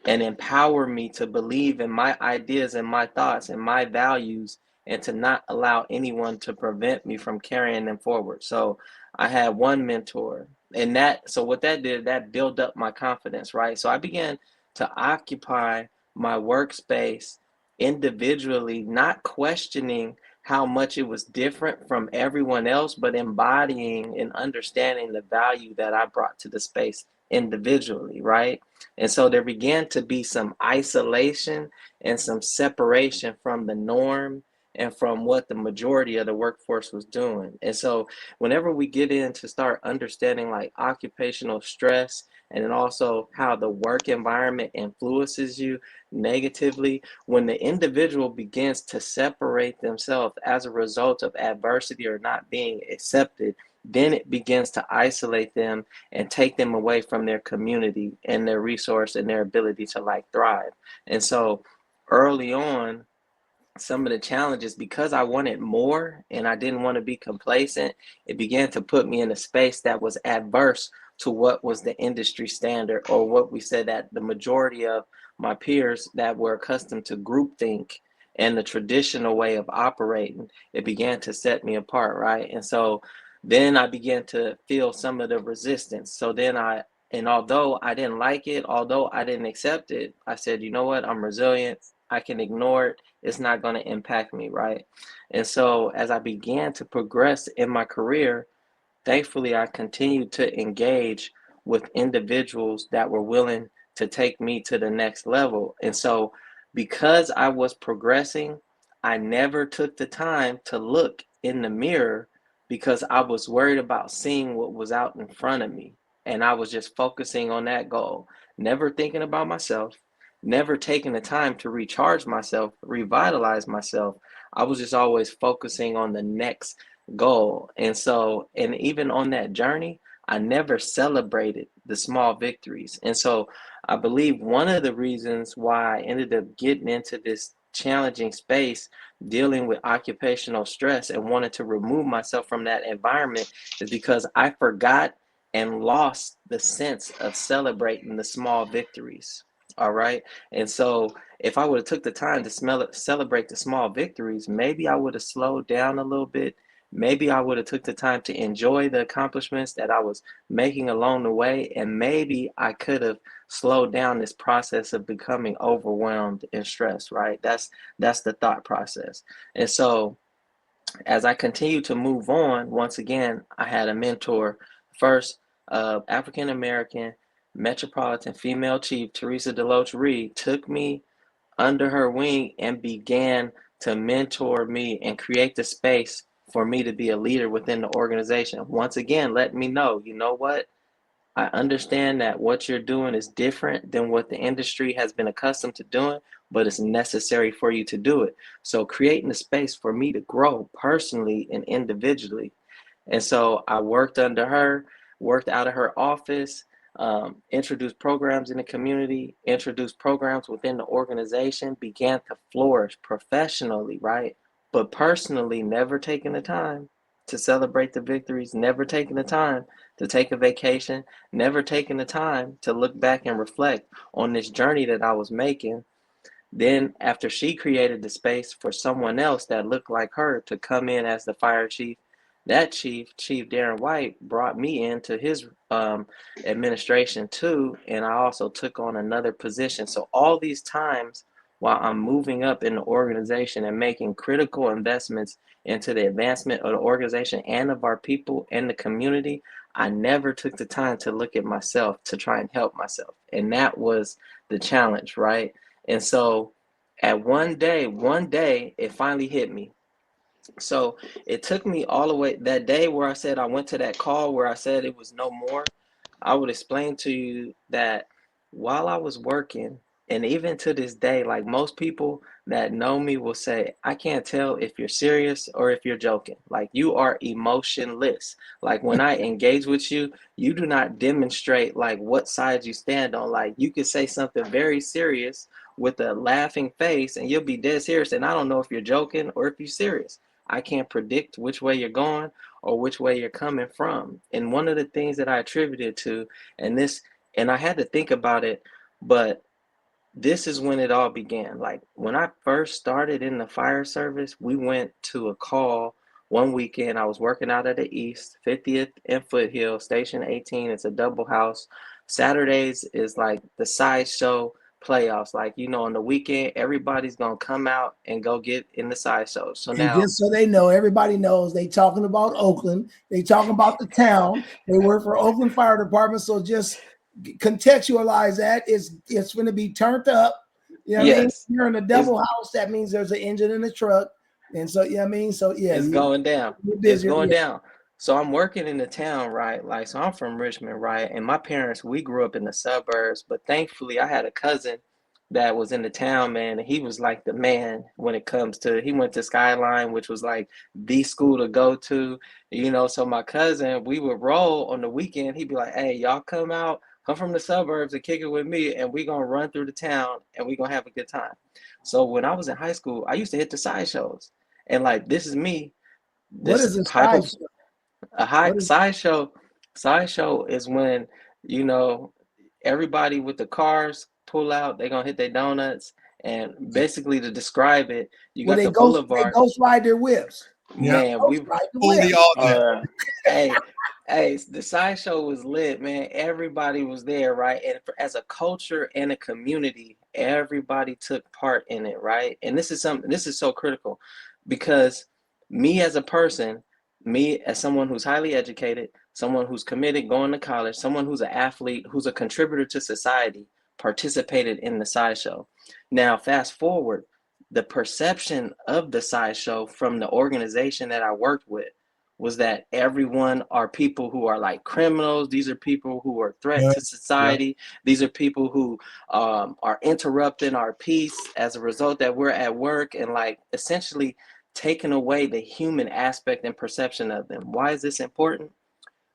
and empower me to believe in my ideas and my thoughts and my values and to not allow anyone to prevent me from carrying them forward. So I had one mentor and so what that did, that built up my confidence, right? So I began to occupy my workspace individually, not questioning how much it was different from everyone else, but embodying and understanding the value that I brought to the space individually, right? And so there began to be some isolation and some separation from the norm and from what the majority of the workforce was doing. And so whenever we get in to start understanding like occupational stress and then also how the work environment influences you negatively, when the individual begins to separate themselves as a result of adversity or not being accepted, then it begins to isolate them and take them away from their community and their resource and their ability to like thrive. And so early on, some of the challenges, because I wanted more and I didn't want to be complacent, it began to put me in a space that was adverse to what was the industry standard, or what we said that the majority of my peers that were accustomed to groupthink and the traditional way of operating, it began to set me apart, right? And so then I began to feel some of the resistance. So then and although I didn't like it, although I didn't accept it, I said, you know what, I'm resilient. I can ignore it. It's not going to impact me, right? And so as I began to progress in my career, thankfully, I continued to engage with individuals that were willing to take me to the next level. And so because I was progressing, I never took the time to look in the mirror because I was worried about seeing what was out in front of me. And I was just focusing on that goal, never thinking about myself, never taking the time to recharge myself, revitalize myself. I was just always focusing on the next goal. And so, and even on that journey, I never celebrated the small victories. And so I believe one of the reasons why I ended up getting into this challenging space dealing with occupational stress and wanted to remove myself from that environment is because I forgot and lost the sense of celebrating the small victories. All right. And so if I would have took the time to celebrate the small victories, maybe I would have slowed down a little bit. Maybe I would have took the time to enjoy the accomplishments that I was making along the way. And maybe I could have slowed down this process of becoming overwhelmed and stressed, right? That's the thought process. And so as I continue to move on, once again, I had a mentor, first African American Metropolitan female chief, Teresa Deloach Reed, took me under her wing and began to mentor me and create the space for me to be a leader within the organization. Once again, let me know, you know what? I understand that what you're doing is different than what the industry has been accustomed to doing, but it's necessary for you to do it. So creating a space for me to grow personally and individually. And so I worked under her, worked out of her office, introduced programs in the community, introduced programs within the organization, began to flourish professionally, right? But personally, never taking the time to celebrate the victories, never taking the time to take a vacation, never taking the time to look back and reflect on this journey that I was making. Then after she created the space for someone else that looked like her to come in as the fire chief, that chief, Chief Darren White, brought me into his administration too, and I also took on another position. So all these times while I'm moving up in the organization and making critical investments into the advancement of the organization and of our people and the community, I never took the time to look at myself to try and help myself. And that was the challenge, right? And so at one day, it finally hit me. So it took me all the way that day where I said I went to that call where I said it was no more. I would explain to you that while I was working, and even to this day, like most people that know me will say, I can't tell if you're serious or if you're joking. Like you are emotionless. Like when I engage with you, you do not demonstrate like what side you stand on. Like you could say something very serious with a laughing face and you'll be dead serious. And I don't know if you're joking or if you're serious. I can't predict which way you're going or which way you're coming from. And one of the things that I attributed to, and I had to think about it, but this is when it all began. Like when I first started in the fire service, we went to a call one weekend. I was working out at the East, 50th and Foothill, Station 18. It's a double house. Saturdays is like the sideshow playoffs. Like, you know, on the weekend, everybody's going to come out and go get in the sideshow. So and now, just so they know, everybody knows they talking about Oakland. They talking about the town. They work for Oakland Fire Department. So just contextualize that. It's going to be turned up. You know what I mean? You're in a double house. That means there's an engine in the truck. And so, yeah, I mean, so yeah, it's going down. It's going yeah. down. So I'm working in the town, right? Like, so I'm from Richmond, right? And my parents, we grew up in the suburbs, but thankfully I had a cousin that was in the town, man. And he was like the man when it comes to, he went to Skyline, which was like the school to go to, you know. So my cousin, we would roll on the weekend. He'd be like, hey, y'all come from the suburbs and kick it with me. And we're going to run through the town and we're going to have a good time. So when I was in high school, I used to hit the sideshows. And like, this is me. What is a sideshow? A high sideshow is when, you know, everybody with the cars pull out, they're gonna hit their donuts, and basically to describe it, you got the boulevard. They ghost ride their whips. Man, we fully all day. Hey, the sideshow was lit, man. Everybody was there, right? And as a culture and a community, everybody took part in it, right? And this is so critical because me as a person, me as someone who's highly educated, someone who's committed going to college, someone who's an athlete, who's a contributor to society, participated in the sideshow. Now, fast forward, the perception of the sideshow from the organization that I worked with was that everyone are people who are like criminals. These are people who are threat to society. These are people who are interrupting our peace as a result that we're at work, and like essentially taking away the human aspect and perception of them. Why is this important?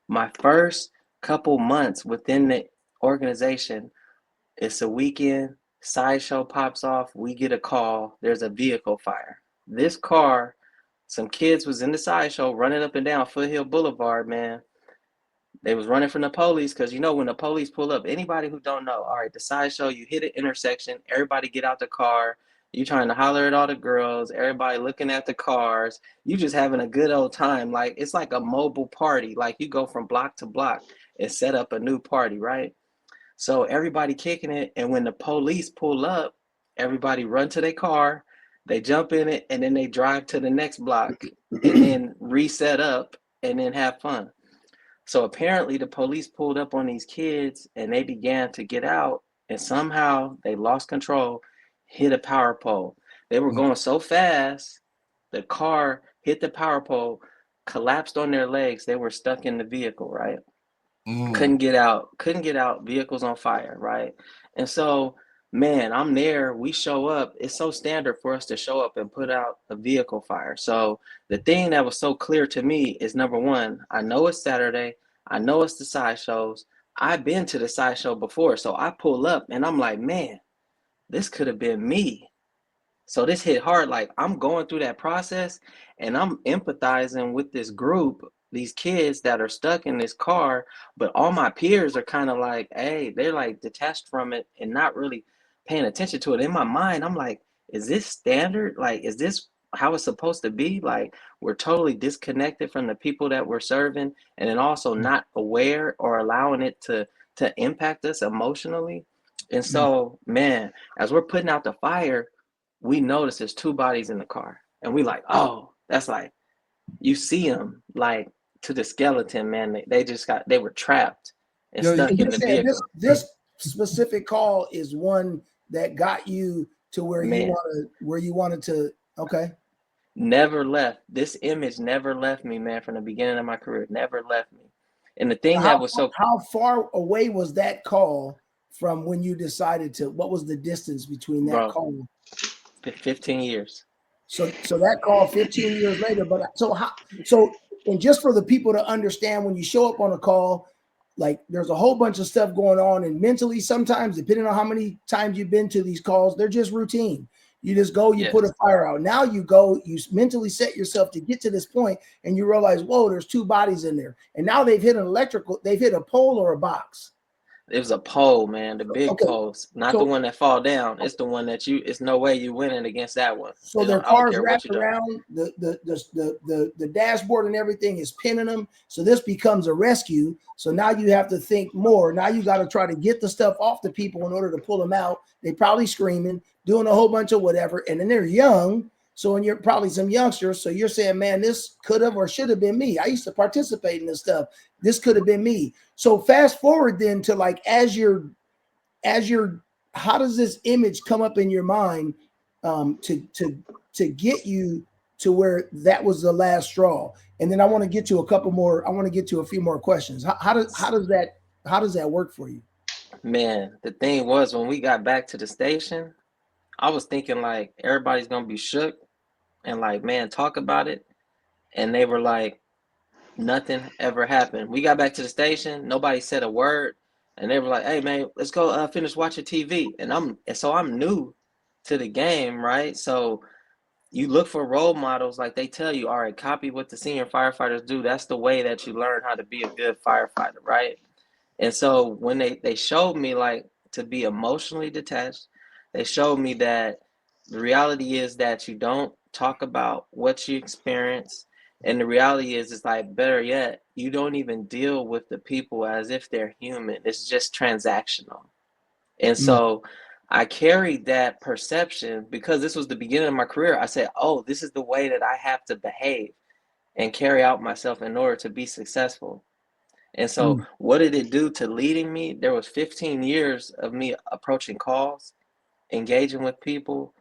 My first couple months within the organization, it's a weekend, sideshow pops off, we get a call, there's a vehicle fire. This car, some kids was in the sideshow running up and down Foothill Boulevard, man. They was running from the police, because you know when the police pull up, anybody who don't know, all right, the sideshow, you hit an intersection, everybody get out the car, you trying to holler at all the girls, everybody looking at the cars, you just having a good old time. Like it's like a mobile party. Like you go from block to block and set up a new party, right? So everybody kicking it, and when the police pull up, everybody run to their car, they jump in it, and then they drive to the next block and then reset up and then have fun. So apparently the police pulled up on these kids and they began to get out, and somehow they lost control, hit a power pole. They were going so fast, the car hit the power pole, collapsed on their legs. They were stuck in the vehicle, right? Couldn't get out, vehicles on fire, right? And so, man, I'm there, we show up. It's so standard for us to show up and put out a vehicle fire. So the thing that was so clear to me is, number one, I know it's Saturday, I know it's the sideshows, I've been to the sideshow before. So I pull up and I'm like, man, this could have been me. So this hit hard. Like I'm going through that process and I'm empathizing with this group, these kids that are stuck in this car, but all my peers are kind of like, hey, they're like detached from it and not really paying attention to it. In my mind, I'm like, is this standard? Like, is this how it's supposed to be? Like, we're totally disconnected from the people that we're serving, and then also not aware or allowing it to impact us emotionally. And so, man, as we're putting out the fire, we notice there's two bodies in the car, and we like, oh, that's like, you see them like to the skeleton, man. They were trapped and stuck in the vehicle. This specific call is one that got you to where you wanted to. Okay. Never left. This image never left me, man, from the beginning of my career. Never left me. And the thing that was so, how far away was that call from when you decided to? What was the distance between that call? 15 years. So that call 15 years later, but and just for the people to understand, when you show up on a call, like there's a whole bunch of stuff going on, and mentally sometimes, depending on how many times you've been to these calls, they're just routine. You just go, you put a fire out. Now you go, you mentally set yourself to get to this point, and you realize, whoa, there's two bodies in there. And now they've hit they've hit a pole or a box. It was a pole, man, the big poles, not the one that fall down. It's the one that it's no way you winning against that one. So their cars wrapped around the dashboard and everything is pinning them. So this becomes a rescue. So now you have to think more. Now you got to try to get the stuff off the people in order to pull them out. They probably screaming, doing a whole bunch of whatever. And then they're young. So, and you're probably some youngsters. So you're saying, man, this could have or should have been me. I used to participate in this stuff. This could have been me. So fast forward then to like, as you're, how does this image come up in your mind to get you to where that was the last straw? And then I want to get to a few more questions. How does that work for you? Man, the thing was, when we got back to the station, I was thinking like everybody's going to be shook and like, man, talk about it. And they were like, nothing ever happened. We got back to the station, nobody said a word, and they were like, hey man, let's go finish watching TV. And I'm new to the game, right? So you look for role models, like they tell you, all right, copy what the senior firefighters do. That's the way that you learn how to be a good firefighter, right? And so when they showed me like to be emotionally detached, they showed me that the reality is that you don't talk about what you experience. And the reality is, it's like, better yet, you don't even deal with the people as if they're human. It's just transactional. And so I carried that perception because this was the beginning of my career. I said, oh, this is the way that I have to behave and carry out myself in order to be successful. And so what did it do to leading me? There was 15 years of me approaching calls, engaging with people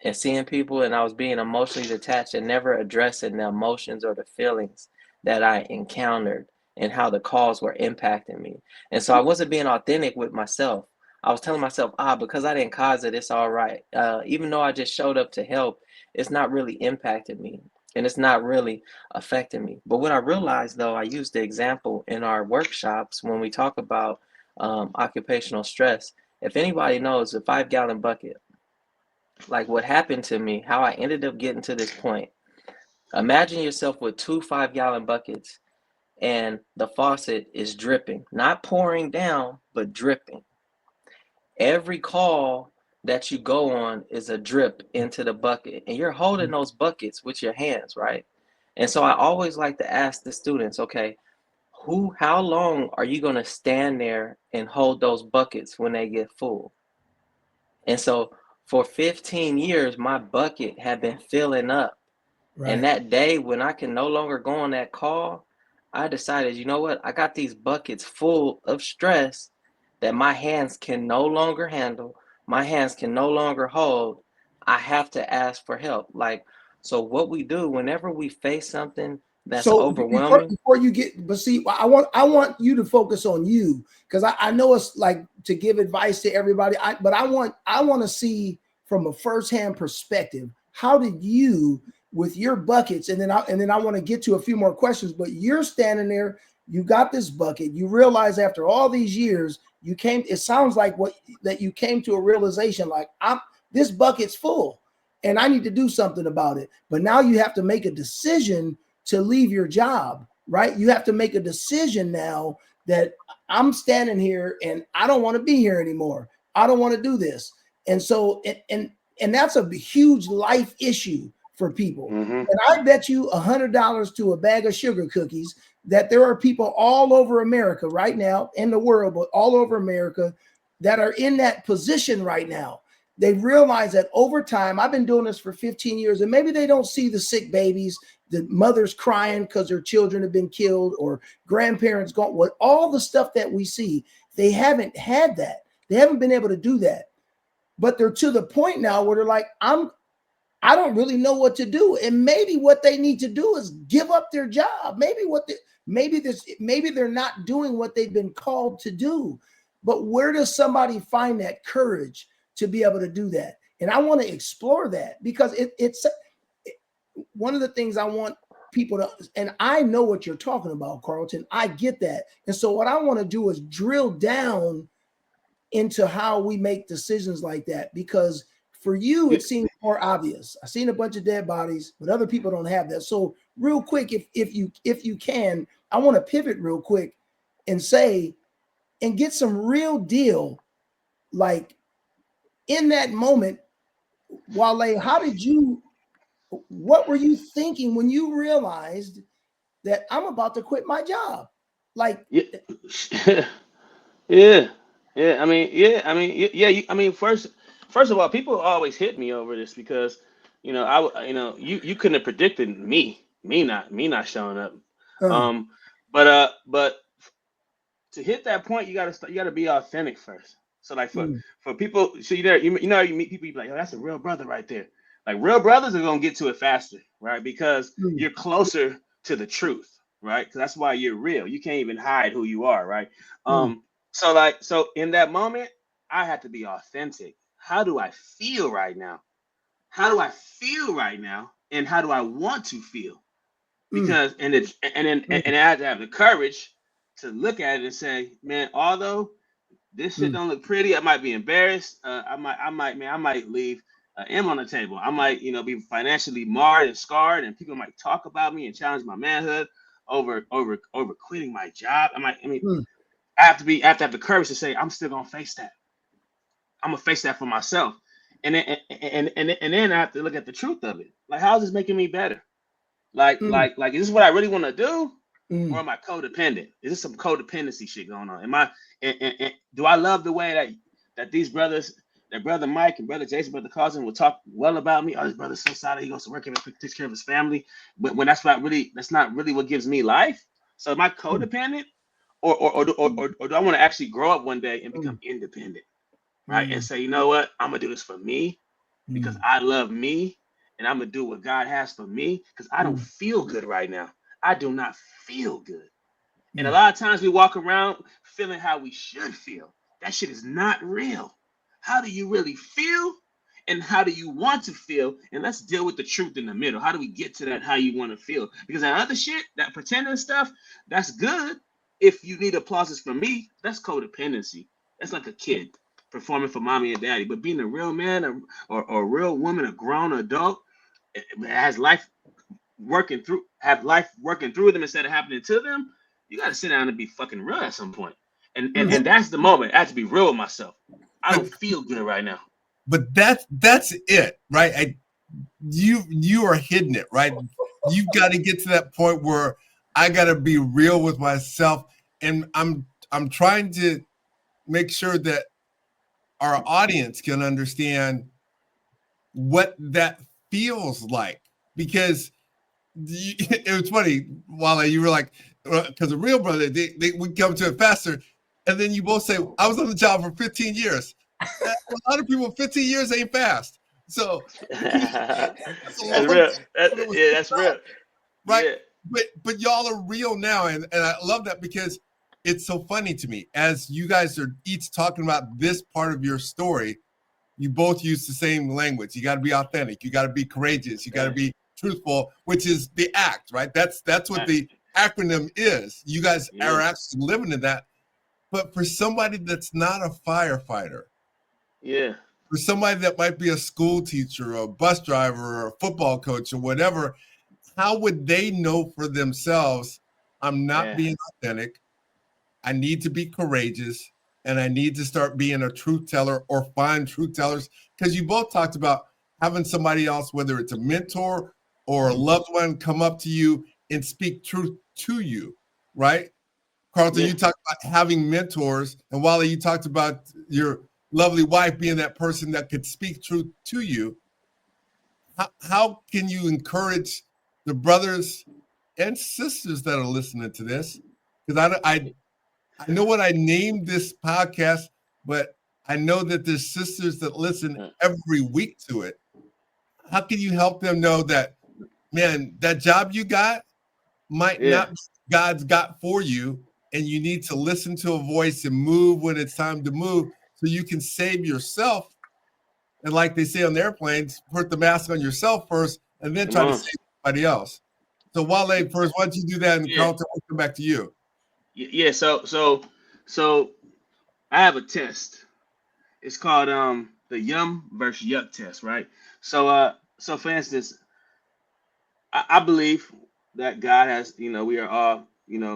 and seeing people, and I was being emotionally detached and never addressing the emotions or the feelings that I encountered and how the calls were impacting me. And so I wasn't being authentic with myself. I was telling myself, because I didn't cause it, it's all right. Even though I just showed up to help, it's not really impacting me and it's not really affecting me. But what I realized, though, I used the example in our workshops when we talk about occupational stress. If anybody knows a 5-gallon bucket, like what happened to me, how I ended up getting to this point. Imagine yourself with 2 5-gallon buckets and the faucet is dripping, not pouring down, but dripping. Every call that you go on is a drip into the bucket, and you're holding those buckets with your hands, right? And so I always like to ask the students, okay, how long are you going to stand there and hold those buckets when they get full? And so for 15 years, my bucket had been filling up. Right. And that day when I can no longer go on that call, I decided, you know what? I got these buckets full of stress that my hands can no longer handle. My hands can no longer hold. I have to ask for help. Like, so what we do whenever we face something that's overwhelming. Before you get, but see, I want you to focus on you, because I know it's like to give advice to everybody. But I want to see from a firsthand perspective, how did you with your buckets, and then I want to get to a few more questions. But you're standing there, you got this bucket, you realize after all these years, it sounds like that you came to a realization, like, this bucket's full and I need to do something about it. But now you have to make a decision to leave your job, right? You have to make a decision now that I'm standing here and I don't want to be here anymore. I don't want to do this. And so, and that's a huge life issue for people. And I bet you $100 to a bag of sugar cookies that there are people all over America right now, in the world, but all over America, that are in that position right now. They realize that over time, I've been doing this for 15 years, and maybe they don't see the sick babies, the mothers crying because their children have been killed, or grandparents gone, all the stuff that we see. They haven't had that. They haven't been able to do that. But they're to the point now where they're like, I don't really know what to do. And maybe what they need to do is give up their job. Maybe they're not doing what they've been called to do. But where does somebody find that courage to be able to do that? And I want to explore that, because it's one of the things I want people to, and I know what you're talking about, Carlton. I get that. And so what I want to do is drill down into how we make decisions like that, because for you, it seems more obvious. I've seen a bunch of dead bodies, but other people don't have that. So real quick, if you can, I want to pivot real quick and get some real deal, like in that moment, Wale, what were you thinking when you realized that I'm about to quit my job? Like, yeah. First of all, people always hit me over this because, you couldn't have predicted me not showing up. But to hit that point, you gotta be authentic first. So like for people, so you meet people, you be like, oh, that's a real brother right there. Like, real brothers are gonna get to it faster, right? Because you're closer to the truth, right? Because that's why you're real. You can't even hide who you are, right? So in that moment, I had to be authentic. How do I feel right now? And how do I want to feel? Because and I had to have the courage to look at it and say, man, although this shit don't look pretty, I might be embarrassed. I might leave M on the table. I might, be financially marred and scarred, and people might talk about me and challenge my manhood over quitting my job. I have to have the courage to say, I'm still gonna face that. I'm gonna face that for myself, and then I have to look at the truth of it. Like, how is this making me better? Like, is this what I really want to do, or am I codependent? Is this some codependency shit going on? Am I? And do I love the way that these brothers, that brother Mike and brother Jason, brother Carlson, will talk well about me? Oh, this brother's so solid. He goes to work and takes care of his family. But when that's not really what gives me life. So am I codependent? Or do I want to actually grow up one day and become independent, right? And say, you know what, I'm gonna do this for me because I love me, and I'm gonna do what God has for me because I don't feel good right now. I do not feel good. And a lot of times we walk around feeling how we should feel. That shit is not real. How do you really feel? And how do you want to feel? And let's deal with the truth in the middle. How do we get to that, how you want to feel? Because that other shit, that pretending stuff, that's good. If you need applauses from me, that's codependency. That's like a kid performing for mommy and daddy. But being a real man or a real woman, a grown adult, has life working through them instead of happening to them, you got to sit down and be fucking real at some point. And that's the moment. I have to be real with myself. I don't feel good right now. But that's it, right? You are hitting it, right? You've got to get to that point where I got to be real with myself, and I'm trying to make sure that our audience can understand what that feels like, because it was funny, Wale, you were like, because a real brother, they would come to it faster, and then you both say, I was on the job for 15 years. A lot of people, 15 years ain't fast. So that's real. That's real. Right. Yeah. But y'all are real now. And I love that, because it's so funny to me. As you guys are each talking about this part of your story, you both use the same language. You got to be authentic. You got to be courageous. You got to be truthful, which is the ACT, right? That's what the acronym is. You guys are actually living in that. But for somebody that's not a firefighter, for somebody that might be a school teacher or a bus driver or a football coach or whatever, how would they know for themselves, I'm not being authentic, I need to be courageous, and I need to start being a truth teller or find truth tellers? Because you both talked about having somebody else, whether it's a mentor or a loved one, come up to you and speak truth to you, right? Carlton, you talked about having mentors, and Wale, you talked about your lovely wife being that person that could speak truth to you. How can you encourage the brothers and sisters that are listening to this? Because I know what I named this podcast, but I know that there's sisters that listen every week to it. How can you help them know that, man, that job you got might not be God's got for you, and you need to listen to a voice and move when it's time to move so you can save yourself? And like they say on the airplanes, put the mask on yourself first and then try to save somebody else. So Wale, first, why don't you do that, and Carlton, we'll come back to you. Yeah, so I have a test. It's called the Yum versus Yuck test, right? So for instance, I believe that God has, we are all,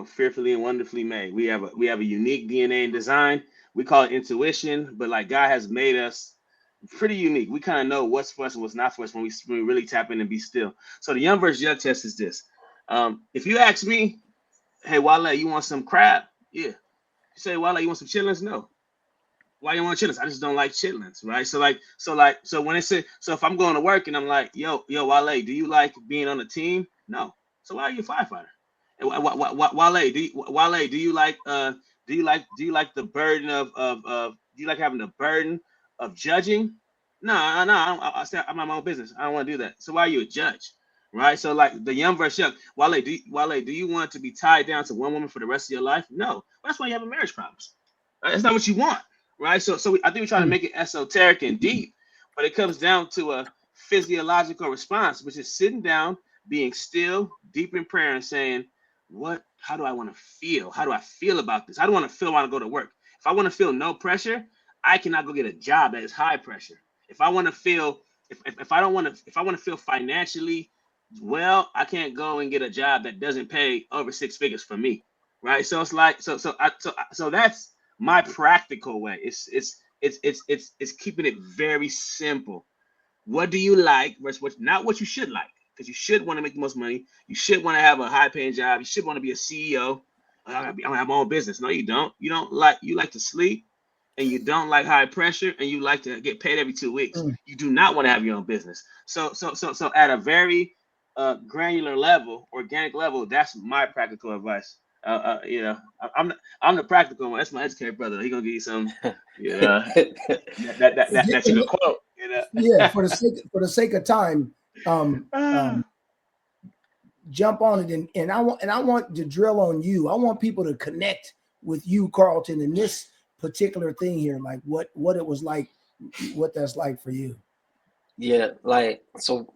fearfully and wonderfully made. We have a unique DNA and design. We call it intuition, but like God has made us pretty unique. We kind of know what's for us and what's not for us when we really tap in and be still. So the Yum versus Yuck test is this. If you ask me, hey, Wale, you want some crab? Yeah. You say, Wale, you want some chitlins? No. Why you want chitlins? I just don't like chitlins, right? So when it says, so if I'm going to work and I'm like, yo, Wale, do you like being on a team? No. So why are you a firefighter? And Wale, do you like the burden of do you like having the burden of judging? No, I'm my own business. I don't want to do that. So why are you a judge? Right. So like the Yum versus Yuck, Wale, do you want to be tied down to one woman for the rest of your life? No. Well, that's why you have marriage problems. Right? That's not what you want. Right. So I think we're trying to make it esoteric and deep, but it comes down to a physiological response, which is sitting down, being still, deep in prayer, and saying, how do I want to feel? How do I feel about this? How do I want to feel when I go to work? If I want to feel no pressure, I cannot go get a job that is high pressure. If I want to feel, if I want to feel financially well, I can't go and get a job that doesn't pay over 6 figures for me, right? So it's like so that's my practical way. It's keeping it very simple. What do you like versus not what you should like, because you should want to make the most money. You should want to have a high paying job. You should want to be a CEO. I want to have my own business. No, you don't. You like to sleep, and you don't like high pressure, and you like to get paid every 2 weeks. You do not want to have your own business. So at a very granular level, organic level, that's my practical advice. I'm the practical one. That's my educated brother. He gonna give you some, that's a good quote. Yeah, for the sake of time, jump on it, and I want to drill on you. I want people to connect with you, Carlton, in this particular thing here, like what it was like, what that's like for you. Yeah, like, so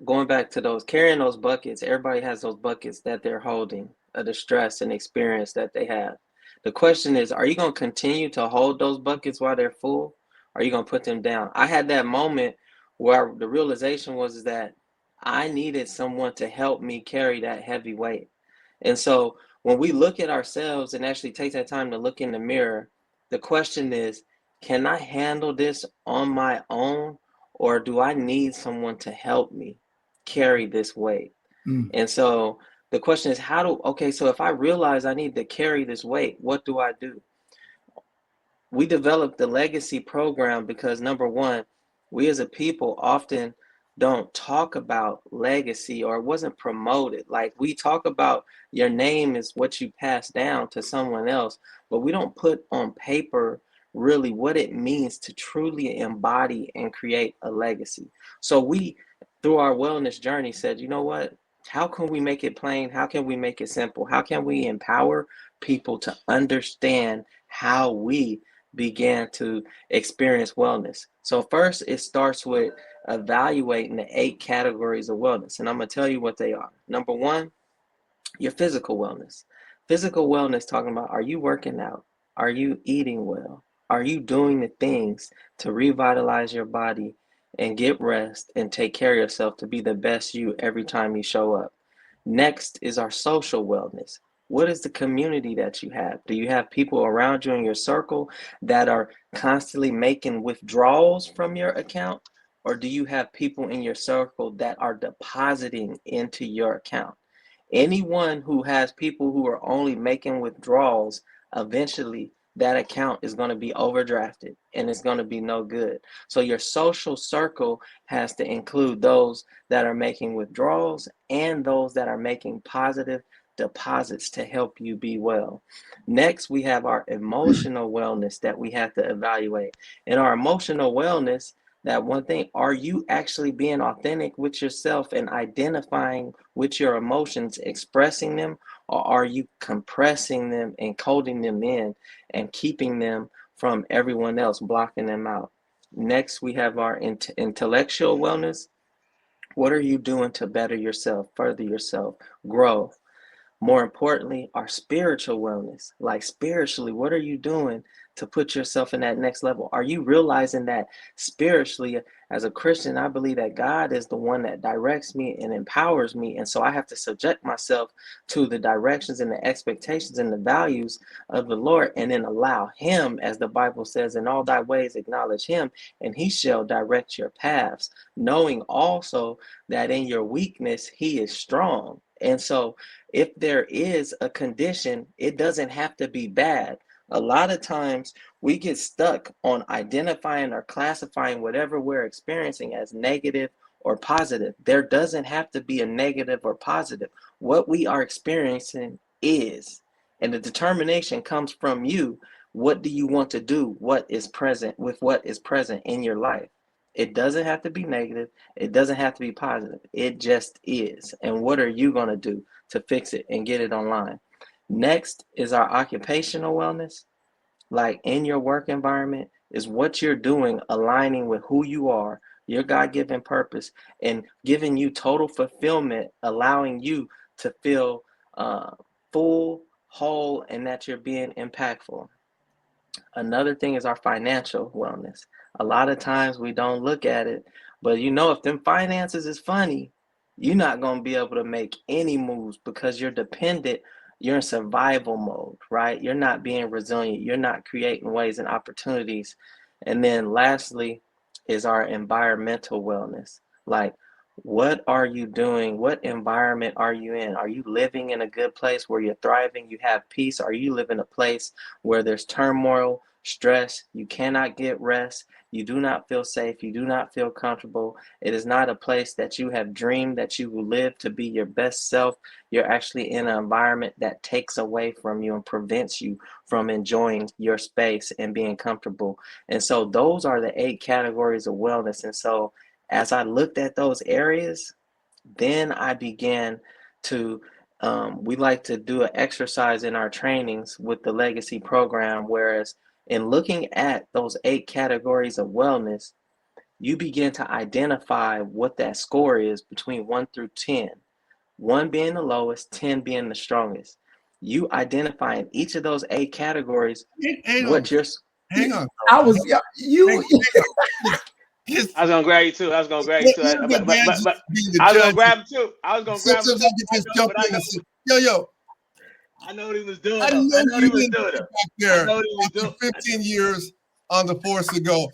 going back to those, carrying those buckets, everybody has those buckets that they're holding of the stress and experience that they have. The question is, are you going to continue to hold those buckets while they're full? Or are you going to put them down? I had that moment where the realization was that I needed someone to help me carry that heavy weight. And so when we look at ourselves and actually take that time to look in the mirror, the question is, can I handle this on my own? Or do I need someone to help me carry this weight? And so the question is, okay, so if I realize I need to carry this weight, what do I do? We developed the legacy program because, number one, we as a people often don't talk about legacy, or it wasn't promoted. Like, we talk about your name is what you pass down to someone else, but we don't put on paper really what it means to truly embody and create a legacy. So we, through our wellness journey, said, you know what? How can we make it plain? How can we make it simple? How can we empower people to understand how we began to experience wellness? So first, it starts with evaluating the 8 categories of wellness. And I'm going to tell you what they are. Number one, your physical wellness. Physical wellness, talking about, are you working out? Are you eating well? Are you doing the things to revitalize your body and get rest and take care of yourself to be the best you every time you show up? Next is our social wellness. What is the community that you have? Do you have people around you in your circle that are constantly making withdrawals from your account? Or do you have people in your circle that are depositing into your account? Anyone who has people who are only making withdrawals, eventually that account is going to be overdrafted and it's going to be no good. So your social circle has to include those that are making withdrawals and those that are making positive deposits to help you be well. Next, we have our emotional wellness that we have to evaluate. In our emotional wellness, that one thing, are you actually being authentic with yourself and identifying with your emotions, expressing them, or are you compressing them and coding them in and keeping them from everyone else, blocking them out? Next, we have our intellectual wellness. What are you doing to better yourself, further yourself, grow? More importantly, our spiritual wellness. Like, spiritually, what are you doing to put yourself in that next level? Are you realizing that spiritually, as a Christian, I believe that God is the one that directs me and empowers me. And so I have to subject myself to the directions and the expectations and the values of the Lord, and then allow Him, as the Bible says, in all thy ways acknowledge Him, and He shall direct your paths, knowing also that in your weakness, He is strong. And so if there is a condition, it doesn't have to be bad. A lot of times we get stuck on identifying or classifying whatever we're experiencing as negative or positive. There doesn't have to be a negative or positive. What we are experiencing is, and the determination comes from you. What do you want to do? What is present with what is present in your life? It doesn't have to be negative. It doesn't have to be positive. It just is. And what are you going to do to fix it and get it online? Next is our occupational wellness. Like, in your work environment, is what you're doing aligning with who you are, your God-given purpose, and giving you total fulfillment, allowing you to feel full, whole, and that you're being impactful. Another thing is our financial wellness. A lot of times we don't look at it, but if them finances is funny, you're not going to be able to make any moves because you're dependent. You're in survival mode, right? You're not being resilient. You're not creating ways and opportunities. And then lastly is our environmental wellness. Like, what are you doing? What environment are you in? Are you living in a good place where you're thriving? You have peace? Are you living in a place where there's turmoil, stress? You cannot get rest. You do not feel safe. You do not feel comfortable. It is not a place that you have dreamed that you will live to be your best self. You're actually in an environment that takes away from you and prevents you from enjoying your space and being comfortable. And so those are the 8 categories of wellness. And so as I looked at those areas, then I began to we like to do an exercise in our trainings with the legacy program, whereas in looking at those 8 categories of wellness, you begin to identify what that score is between 1 through 10, 1 being the lowest, 10 being the strongest. You identify in each of those 8 categories what your hang on. I was you. Hang on. I was gonna grab you too. I was gonna grab you too. But I was gonna grab him too. I was gonna grab him too. Just jump in and say, yo. I know what he was doing. I know what he was doing. Back there. After 15 years on the force to go,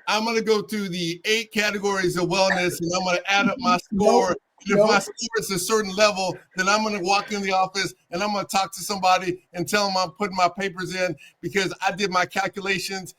I'm gonna go through the 8 categories of wellness, and I'm gonna add up my score. And if my score is a certain level, then I'm gonna walk in the office and I'm gonna talk to somebody and tell them I'm putting my papers in because I did my calculations.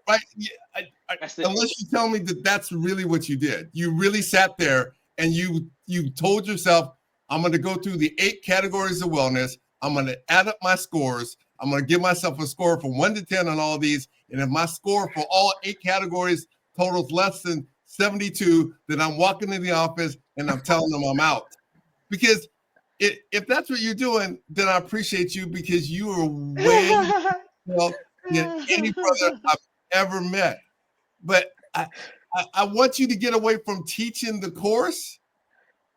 Unless you tell me that that's really what you did. You really sat there and you told yourself, I'm going to go through the 8 categories of wellness. I'm going to add up my scores. I'm going to give myself a score from 1 to 10 on all these. And if my score for all 8 categories totals less than 72, then I'm walking in the office and I'm telling them I'm out. Because if that's what you're doing, then I appreciate you because you are way well than any brother I've ever met. But I want you to get away from teaching the course,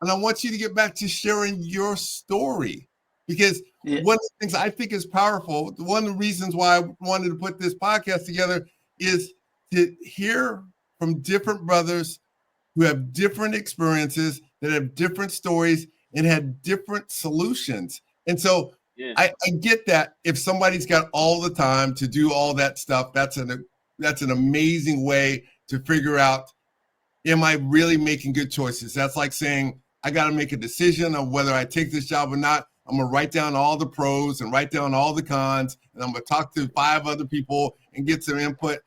and I want you to get back to sharing your story, because one of the things I think is powerful, one of the reasons why I wanted to put this podcast together is to hear from different brothers who have different experiences, that have different stories and had different solutions. And so I get that if somebody's got all the time to do all that stuff, that's an amazing way to figure out, am I really making good choices? That's like saying, I got to make a decision on whether I take this job or not. I'm going to write down all the pros and write down all the cons, and I'm going to talk to 5 other people and get some input.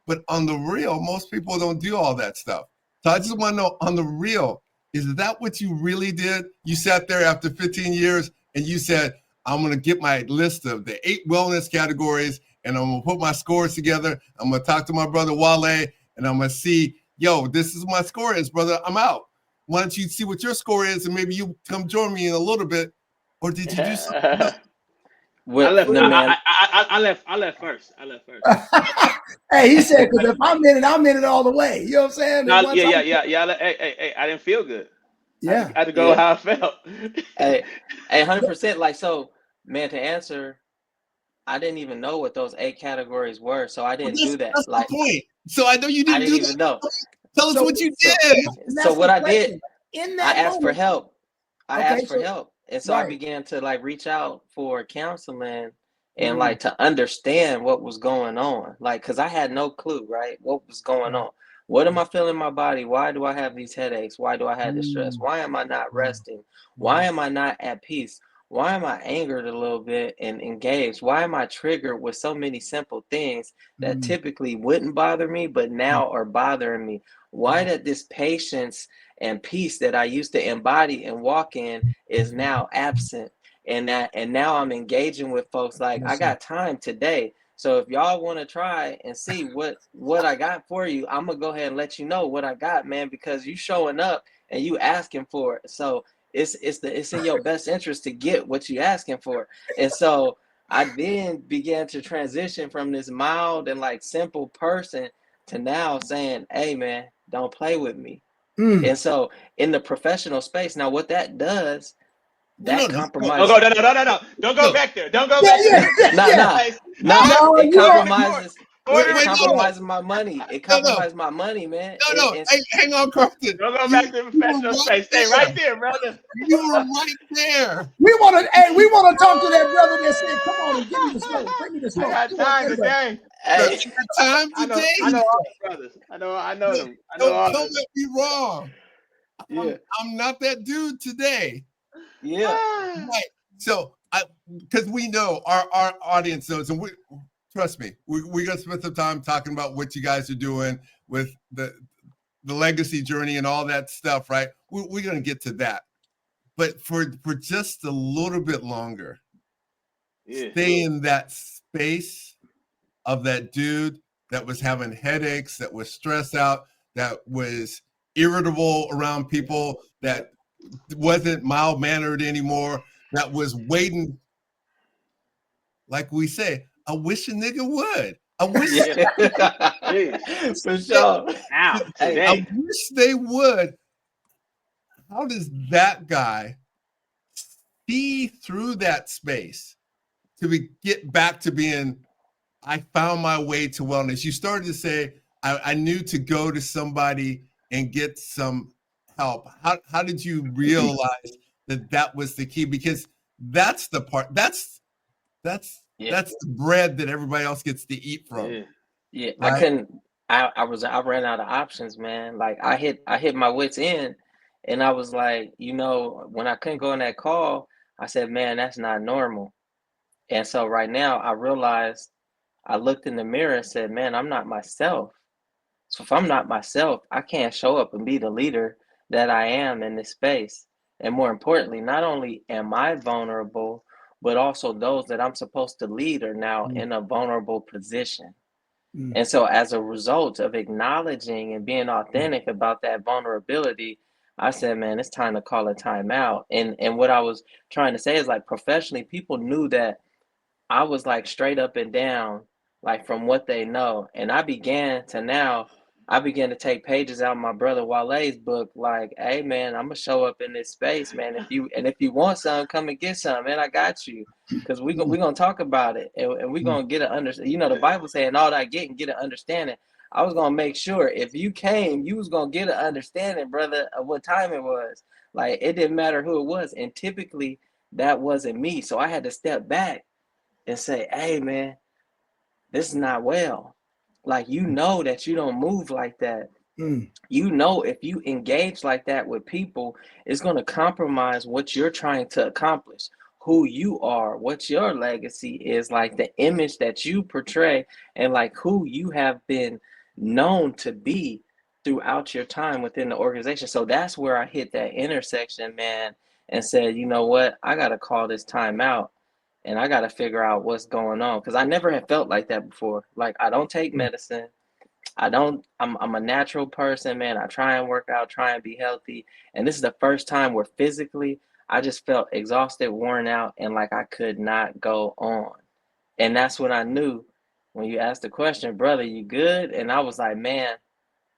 But on the real, most people don't do all that stuff. So I just want to know, on the real, is that what you really did? You sat there after 15 years and you said, I'm going to get my list of the 8 wellness categories and I'm going to put my scores together. I'm going to talk to my brother Wale and I'm going to see, yo, this is my score is, brother. I'm out. Why don't you see what your score is and maybe you come join me in a little bit? Or did you do something else? I left first. Hey, he said, because if I'm in it all the way. You know what I'm saying? No, yeah. Hey, I didn't feel good. Yeah. I had to go how I felt. Hey, 100%. Like, so, man, to answer, I didn't even know what those 8 categories were, so I didn't do that. That's like, the point. So I know you didn't. I didn't even know. Tell us what you did. So what I did, in that I asked for help. I asked for so, help, and so I began to like reach out for counseling and like to understand what was going on, like because I had no clue, right? What was going on? What am I feeling in my body? Why do I have these headaches? Why do I have this stress? Why am I not resting? Why am I not at peace? Why am I angered a little bit and engaged? Why am I triggered with so many simple things that typically wouldn't bother me, but now are bothering me? Why did this patience and peace that I used to embody and walk in is now absent? And now I'm engaging with folks like, I got time today. So if y'all want to try and see what I got for you, I'm gonna go ahead and let you know what I got, man, because you showing up and you asking for it. So it's in your best interest to get what you asking for. And so I then began to transition from this mild and like simple person to now saying, hey man, don't play with me. And so in the professional space, now what that does, that compromises. No. Don't go back there. Don't go back there. No, it compromises. It compromises my money. It compromises my money, man. Hey, hang on, Carlton. Don't go back to the professional space. Stay right there, brother. You were right there. We want to talk to that brother that said, come on and give me the smoke. Bring me the smoke. I got time today. Hey, time today. I know all the brothers. I know them. Don't get me wrong. I'm not that dude today. Yeah. Right. So because we know our audience knows, and trust me, we're gonna spend some time talking about what you guys are doing with the legacy journey and all that stuff, right? We're gonna get to that. But for just a little bit longer, stay in that space of that dude that was having headaches, that was stressed out, that was irritable around people, that wasn't mild-mannered anymore, that was waiting, like we say, I wish a nigga would. I wish for sure. Now, today. I wish they would. How does that guy see through that space to get back to being, I found my way to wellness? You started to say, I knew to go to somebody and get some help. How did you realize that was the key? Because that's the part, that's the bread that everybody else gets to eat from. Yeah, right? I ran out of options, man. Like I hit my wits end, and I was like, when I couldn't go on that call, I said, man, that's not normal. And so right now I realized, I looked in the mirror and said, man, I'm not myself. So if I'm not myself, I can't show up and be the leader that I am in this space. And more importantly, not only am I vulnerable, but also those that I'm supposed to lead are now in a vulnerable position. And so as a result of acknowledging and being authentic about that vulnerability, I said, man, it's time to call a timeout. And what I was trying to say is, like, professionally, people knew that I was like straight up and down, like from what they know. And I began to take pages out of my brother Wale's book, like, hey man, I'm gonna show up in this space, man. If you want some, come and get some, man. I got you. Because we're gonna talk about it, and we're gonna get an understanding. The Bible saying all that get an understanding. I was gonna make sure if you came, you was gonna get an understanding, brother, of what time it was. Like, it didn't matter who it was. And typically that wasn't me. So I had to step back and say, hey man, this is not well. Like, that you don't move like that. If you engage like that with people, it's going to compromise what you're trying to accomplish, who you are, what your legacy is, like the image that you portray, and like who you have been known to be throughout your time within the organization. So that's where I hit that intersection, man, and said, you know what, I got to call this time out. And I got to figure out what's going on, because I never had felt like that before. Like, I don't take medicine. I'm a natural person, man. I try and work out, try and be healthy. And this is the first time where physically I just felt exhausted, worn out, and like I could not go on. And that's when I knew, when you asked the question, brother, you good? And I was like, man,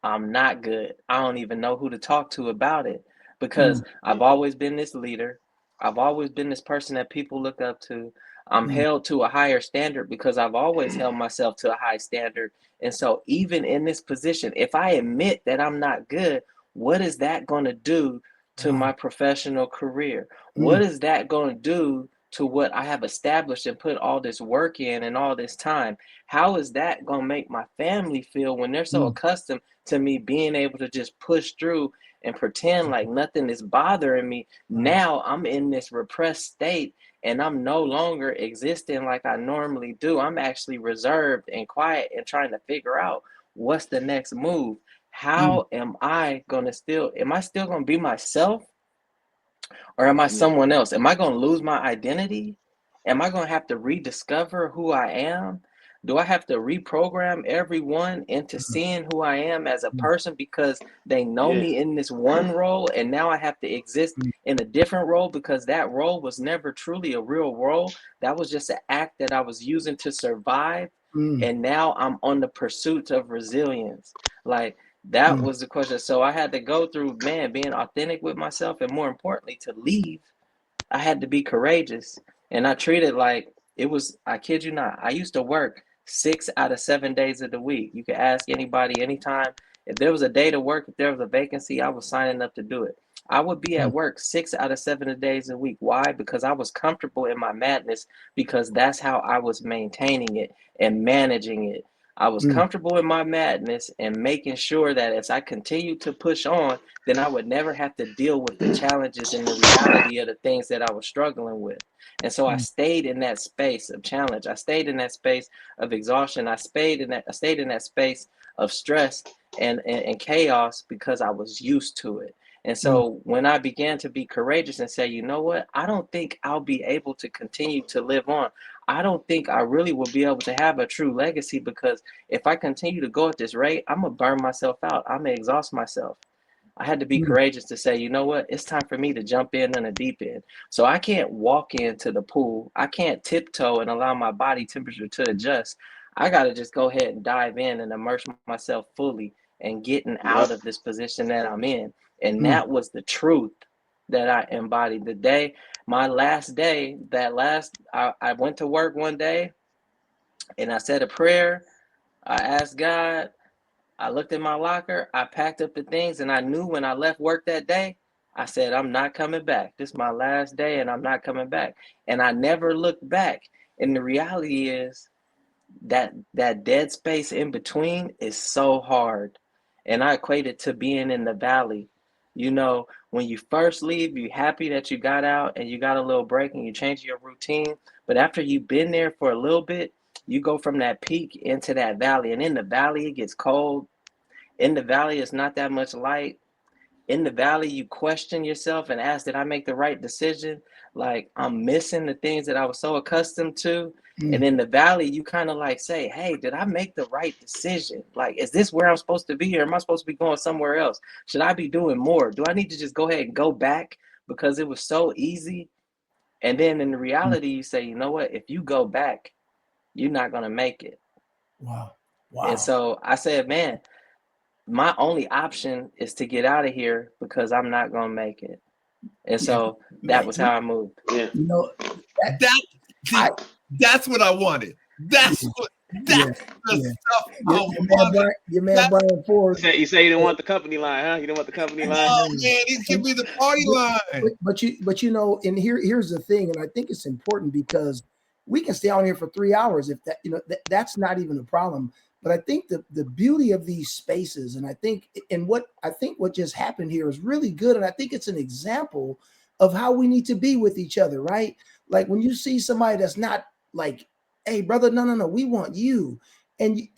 I'm not good. I don't even know who to talk to about it, because I've always been this leader. I've always been this person that people look up to. I'm held to a higher standard because I've always held myself to a high standard. And so even in this position, if I admit that I'm not good, what is that going to do to my professional career? What is that going to do to what I have established and put all this work in and all this time? How is that going to make my family feel when they're so accustomed to me being able to just push through and pretend like nothing is bothering me? Now I'm in this repressed state, and I'm no longer existing like I normally do. I'm actually reserved and quiet and trying to figure out what's the next move. How am I still going to be myself, or am I someone else? Am I going to lose my identity? Am I going to have to rediscover who I am? Do I have to reprogram everyone into seeing who I am as a person because they know me in this one role, and now I have to exist in a different role because that role was never truly a real role? That was just an act that I was using to survive. And now I'm on the pursuit of resilience. Like, that was the question. So I had to go through, man, being authentic with myself, and more importantly, to leave, I had to be courageous. And I treated like it was, I kid you not, I used to work 6 out of 7 days of the week. You could ask anybody anytime. If there was a day to work, if there was a vacancy, I was signing up to do it. I would be at work 6 out of 7 days a week. Why? Because I was comfortable in my madness, because that's how I was maintaining it and managing it. I was comfortable in my madness and making sure that as I continued to push on, then I would never have to deal with the challenges and the reality of the things that I was struggling with. And so I stayed in that space of challenge. I stayed in that space of exhaustion. I stayed in that space of stress and chaos, because I was used to it. And so when I began to be courageous and say, you know what, I don't think I'll be able to continue to live on. I don't think I really will be able to have a true legacy, because if I continue to go at this rate, I'm going to burn myself out. I'm going to exhaust myself. I had to be courageous to say, you know what, it's time for me to jump in the deep end. So I can't walk into the pool. I can't tiptoe and allow my body temperature to adjust. I got to just go ahead and dive in and immerse myself fully and getting out of this position that I'm in. And that was the truth that I embodied. The day, my last day, I went to work one day and I said a prayer. I asked God, I looked in my locker, I packed up the things, and I knew when I left work that day, I said, I'm not coming back. This is my last day, and I'm not coming back. And I never looked back. And the reality is that dead space in between is so hard. And I equate it to being in the valley. You know, when you first leave, you're happy that you got out and you got a little break and you change your routine. But after you've been there for a little bit, you go from that peak into that valley. And in the valley, it gets cold. In the valley, it's not that much light. In the valley, you question yourself and ask, did I make the right decision? Like, I'm missing the things that I was so accustomed to. And in the valley, you kind of like say, hey, did I make the right decision? Like, is this where I'm supposed to be, or am I supposed to be going somewhere else? Should I be doing more? Do I need to just go ahead and go back because it was so easy? And then in the reality, you say, you know what? If you go back, you're not going to make it. Wow. And so I said, man, my only option is to get out of here because I'm not going to make it. And so that was how I moved. You know, that's what I wanted. That's the stuff I wanted. Your man Brian Ford. You say you didn't want the company line, huh? You didn't want the company line? Oh man, he's giving me the party line. But you know, and here's the thing, and I think it's important because we can stay on here for 3 hours if that, you know, that's not even a problem. But I think the beauty of these spaces, and I think what just happened here is really good. And I think it's an example of how we need to be with each other, right? Like when you see somebody that's not like, hey, brother, no, we want you. And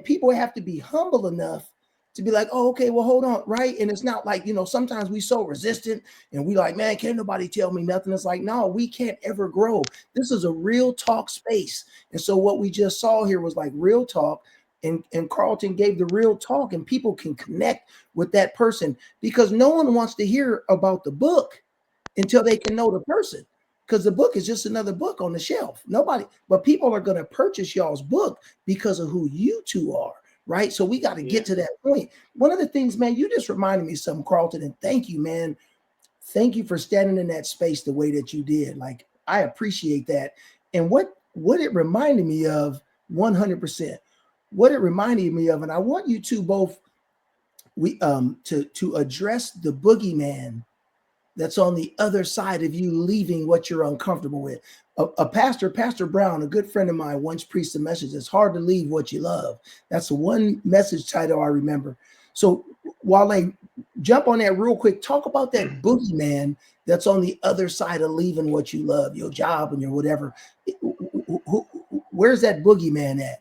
people have to be humble enough to be like, oh, okay, well, hold on, right? And it's not like, you know, sometimes we so resistant and we like, man, can't nobody tell me nothing. It's like, no, we can't ever grow. This is a real talk space. And so what we just saw here was like real talk. And Carlton gave the real talk, and people can connect with that person because no one wants to hear about the book until they can know the person, because the book is just another book on the shelf. Nobody, but people are going to purchase y'all's book because of who you two are, right? So we got to get to that point. One of the things, man, you just reminded me of something, Carlton, and thank you, man. Thank you for standing in that space the way that you did. Like, I appreciate that. And what it reminded me of 100%. What it reminded me of, and I want you two both to address the boogeyman that's on the other side of you leaving what you're uncomfortable with. Pastor Brown, a good friend of mine, once preached a message: it's hard to leave what you love. That's the one message title I remember. So Wale, jump on that real quick. Talk about that boogeyman that's on the other side of leaving what you love, your job and your whatever. Where's that boogeyman at?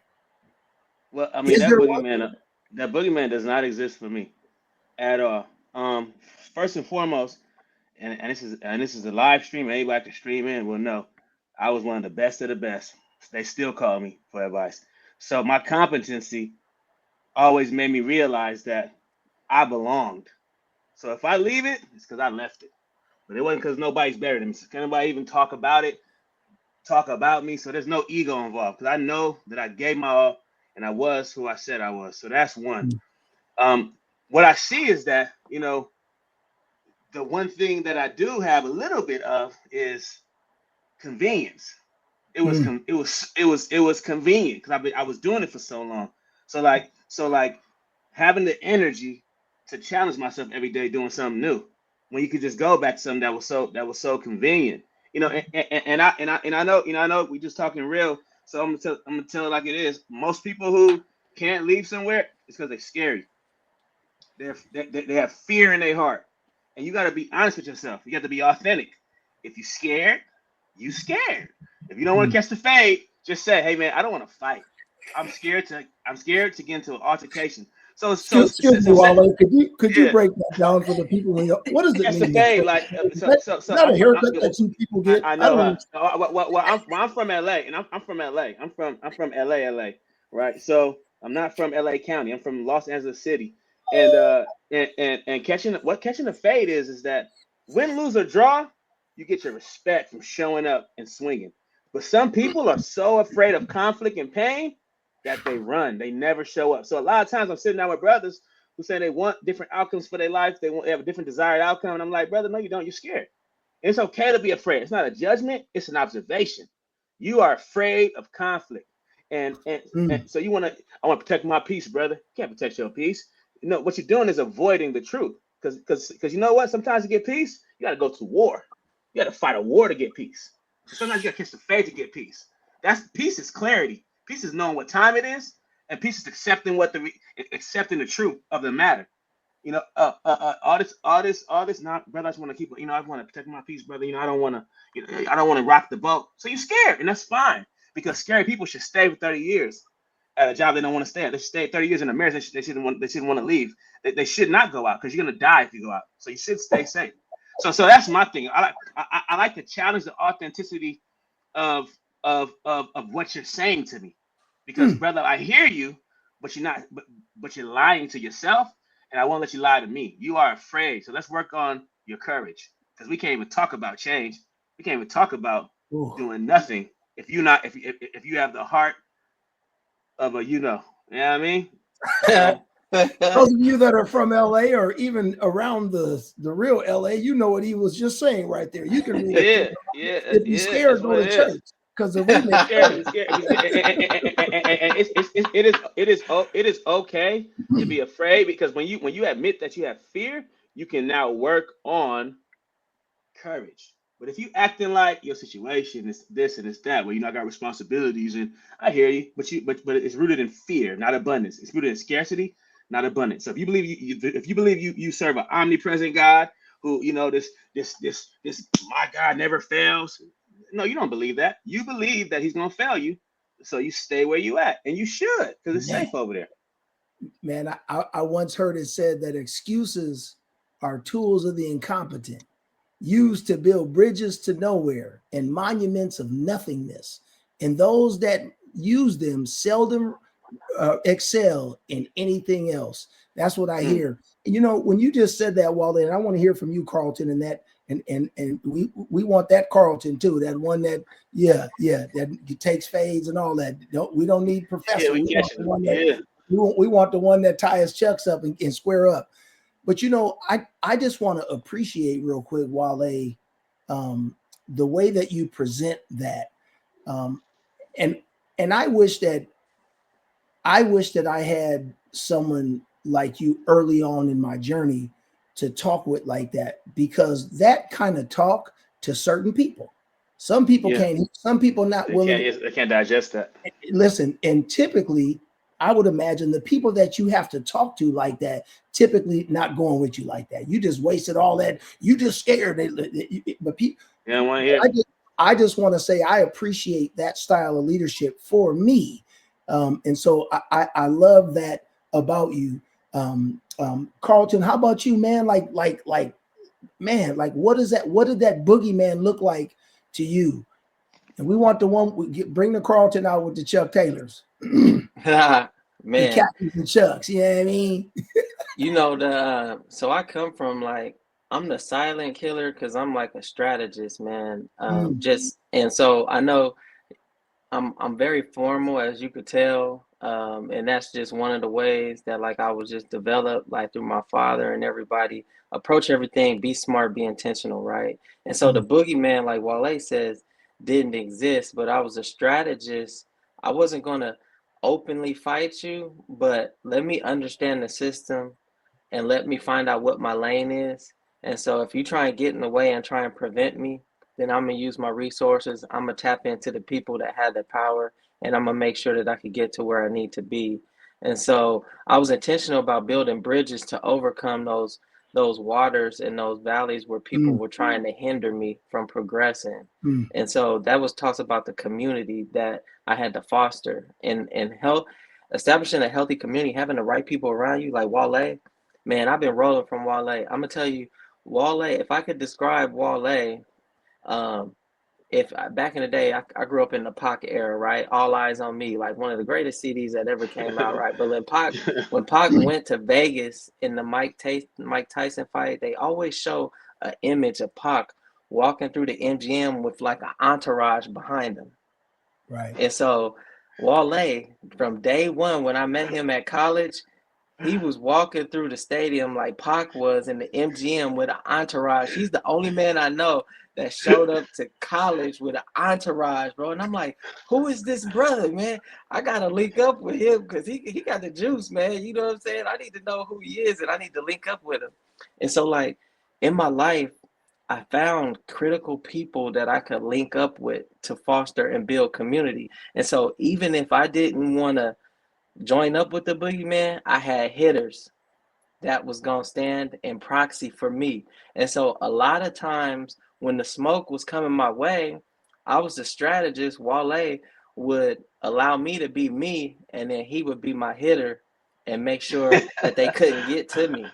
Well, I mean, that boogeyman does not exist for me at all. First and foremost, and this is a live stream. Anybody can stream in will know I was one of the best of the best. They still call me for advice. So my competency always made me realize that I belonged. So if I leave it, it's because I left it. But it wasn't because nobody's better than me. So can anybody even talk about it? Talk about me? So there's no ego involved because I know that I gave my all. And I was who I said I was. So that's one. What I see is that, you know, the one thing that I do have a little bit of is convenience. It was convenient because I was doing it for so long. So like having the energy to challenge myself every day doing something new, when you could just go back to something that was so convenient. You know, and I know we just talking real. So I'm gonna tell it like it is. Most people who can't leave somewhere, it's because they're scary. They have fear in their heart, and you got to be honest with yourself. You got to be authentic. If you're scared, you scared. If you don't want to catch the fade, just say, "Hey man, I don't want to fight. I'm scared to get into an altercation." Excuse me, Wale, could you break that down for the people? What does it mean? That's the thing. Like, not a haircut that you people get. I know. I'm from LA, and I'm from LA. I'm from LA, right? So I'm not from LA County. I'm from Los Angeles City. And catching the fade is that win, lose, or draw, you get your respect from showing up and swinging. But some people are so afraid of conflict and pain that they run. They never show up. So a lot of times I'm sitting down with brothers who say they want different outcomes for their life. They have a different desired outcome. And I'm like, brother, no, you don't. You're scared. And it's okay to be afraid. It's not a judgment. It's an observation. You are afraid of conflict. And so I want to protect my peace, brother. You can't protect your peace. You know, what you're doing is avoiding the truth. Because you know what? Sometimes to get peace, you got to go to war. You got to fight a war to get peace. So sometimes you got to catch the fade to get peace. Peace is clarity. Peace is knowing what time it is, and peace is accepting accepting the truth of the matter. You know, all this. Not, brother. I just want to keep. You know, I want to protect my peace, brother. You know, I don't want to rock the boat. So you're scared, and that's fine, because scary people should stay for 30 years at a job they don't want to stay at. They should stay 30 years in a marriage. They shouldn't want to leave. They should not go out, because you're gonna die if you go out. So you should stay safe. So that's my thing. I like to challenge the authenticity of what you're saying to me, because brother, I hear you, but you're not. But you're lying to yourself, and I won't let you lie to me. You are afraid. So let's work on your courage, because we can't even talk about change. We can't even talk about doing nothing if you have the heart of a, you know what I mean? Those of you that are from LA or even around the real LA, you know what he was just saying right there. You can read it. If you're scared, go to church, because the remix. It is okay to be afraid, because when you admit that you have fear, you can now work on courage. But if you acting like your situation is this and it's that, well, you know, I got responsibilities, and I hear you, but it's rooted in fear, not abundance. It's rooted in scarcity, not abundance. So if you believe you serve an omnipresent God who, you know, this my God never fails. No, you don't believe that. You believe that he's gonna fail you. So you stay where you at, and you should, because it's safe over there. Man, I once heard it said that excuses are tools of the incompetent, used to build bridges to nowhere and monuments of nothingness. And those that use them seldom excel in anything else. That's what I hear. And, you know, when you just said that, Wale, and I want to hear from you, Carlton, and that, and we want that Carlton too, that one that, that takes fades and all that. We don't need professor. We want the one that ties chucks up and square up. But, you know, I just want to appreciate real quick, Wale, the way that you present that. And I wish that I had someone like you early on in my journey to talk with like that, because that kind of talk to certain people, some people can't, some people not willing. They can't digest that. Listen, and typically, I would imagine the people that you have to talk to like that typically not going with you like that. You just wasted all that. You just scared. But people, I just want to say I appreciate that style of leadership for me, and so I love that about you, Carlton. How about you, man? Man, like what is that? What did that boogeyman look like to you? And we want the one. Bring the Carlton out with the Chuck Taylors. Man, the Captains and Chucks, you know what I mean? You know, so I come from, like, I'm the silent killer because I'm like a strategist, man. And so I know I'm very formal, as you could tell, and that's just one of the ways that, like, I was just developed, like, through my father and everybody. Approach everything, be smart, be intentional, right? And so the boogeyman, like Wale says, didn't exist, but I was a strategist. I wasn't gonna openly fight you, but let me understand the system and let me find out what my lane is. And so if you try and get in the way and try and prevent me, then I'm gonna use my resources. I'm gonna tap into the people that have the power, and I'm gonna make sure that I can get to where I need to be. And so I was intentional about building bridges to overcome those waters and those valleys where people were trying to hinder me from progressing. And so that was talks about the community that I had to foster, and help establishing a healthy community, having the right people around you. Like Wale, man, I've been rolling from Wale. I'm gonna tell you, Wale, if I could describe Wale, if back in the day, I grew up in the Pac era, right? All Eyes on Me, like one of the greatest CDs that ever came out, right? But when Pac went to Vegas in the Mike Tyson fight, they always show an image of Pac walking through the MGM with like an entourage behind him. Right. And so Wale, from day one, when I met him at college, he was walking through the stadium like Pac was in the MGM with an entourage. He's the only man I know that showed up to college with an entourage, bro. And I'm like, who is this brother, man? I got to link up with him because he got the juice, man. You know what I'm saying? I need to know who he is, and I need to link up with him. And so, like, in my life, I found critical people that I could link up with to foster and build community. And so even if I didn't want to join up with the boogeyman, I had hitters that was going to stand in proxy for me. And so a lot of times when the smoke was coming my way, I was the strategist. Wale would allow me to be me, and then he would be my hitter and make sure that they couldn't get to me.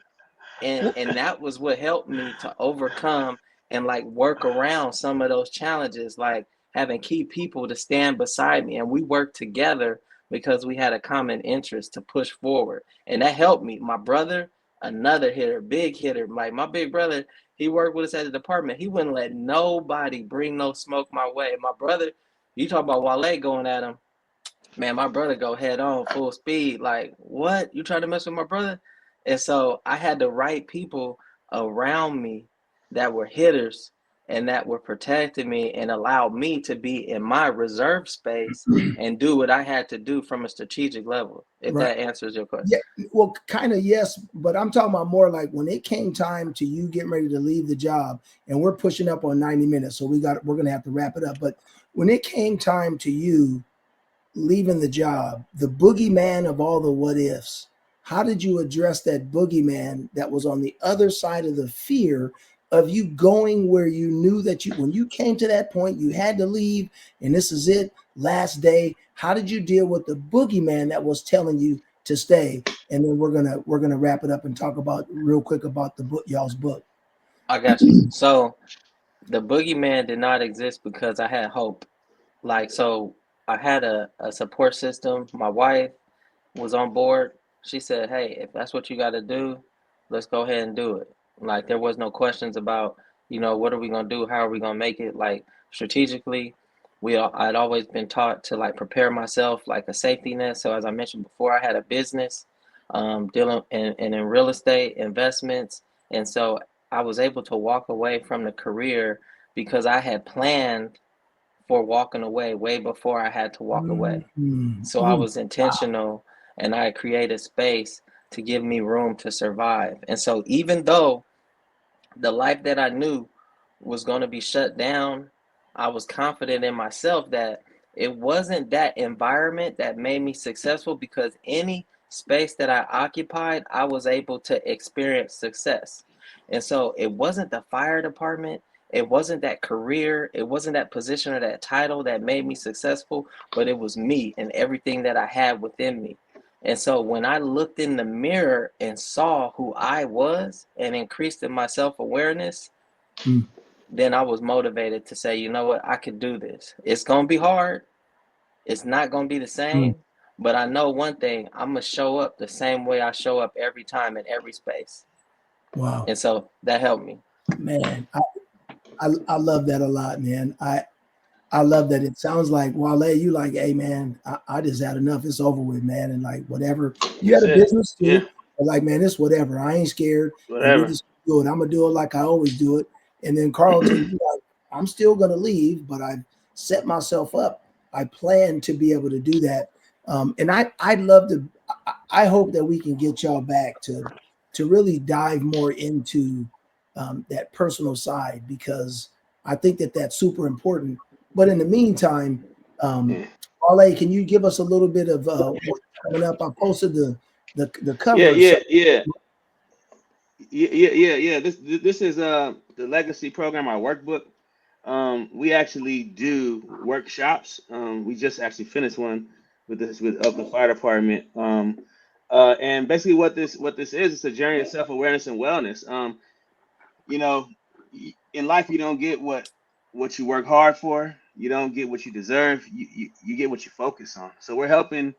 And that was what helped me to overcome and like work around some of those challenges, like having key people to stand beside me. And we worked together because we had a common interest to push forward. And that helped me. My brother, another hitter, big hitter. Like my big brother, he worked with us at the department. He wouldn't let nobody bring no smoke my way. My brother, you talk about Wale going at him. Man, my brother go head on, full speed. Like, what? You trying to mess with my brother? And so I had the right people around me that were hitters and that were protecting me and allowed me to be in my reserve space and do what I had to do from a strategic level, if Right. that answers your question. Yeah, well, kind of, yes, but I'm talking about more like when it came time to you getting ready to leave the job, and we're pushing up on 90 minutes, so we're gonna have to wrap it up. But when it came time to you leaving the job, the boogeyman of all the what ifs, how did you address that boogeyman that was on the other side of the fear of you going where you knew that when you came to that point, you had to leave and this is it, last day? How did you deal with the boogeyman that was telling you to stay? And then we're gonna wrap it up and talk about real quick about the book, y'all's book. I got you. So the boogeyman did not exist because I had hope. Like, so I had a support system. My wife was on board. She said, hey, if that's what you got to do, let's go ahead and do it. Like, there was no questions about, what are we going to do? How are we going to make it? Like, strategically, I'd always been taught to, like, prepare myself like a safety net. So as I mentioned before, I had a business dealing in real estate investments. And so I was able to walk away from the career because I had planned for walking away way before I had to walk away. So I was intentional and I created space to give me room to survive. And so even though the life that I knew was going to be shut down, I was confident in myself that it wasn't that environment that made me successful, because any space that I occupied, I was able to experience success. And so it wasn't the fire department, it wasn't that career, it wasn't that position or that title that made me successful, but it was me and everything that I had within me. And so when I looked in the mirror and saw who I was and increased in my self-awareness, then I was motivated to say, you know what, I could do this. It's going to be hard. It's not going to be the same. But I know one thing, I'm going to show up the same way I show up every time in every space. Wow. And so that helped me. Man, I love that a lot, man. I love that. It sounds like, Wale, you like, hey, man, I just had enough. It's over with, man. And like, whatever. You had a business too. Yeah. But like, man, it's whatever. I ain't scared. Whatever. We just do it. I'm going to do it like I always do it. And then Carlton, you like, I'm still going to leave, but I've set myself up. I plan to be able to do that. And I'd love to, I hope that we can get y'all back to really dive more into that personal side, because I think that that's super important. But in the meantime, Wale, can you give us a little bit of what's coming up? I posted the cover. Yeah. This is the legacy program, our workbook. We actually do workshops. We just actually finished one with Oakland Fire Department. And basically what this is, it's a journey of self-awareness and wellness. In life, you don't get what what you work hard for. You don't get what you deserve. You get what you focus on. So we're helping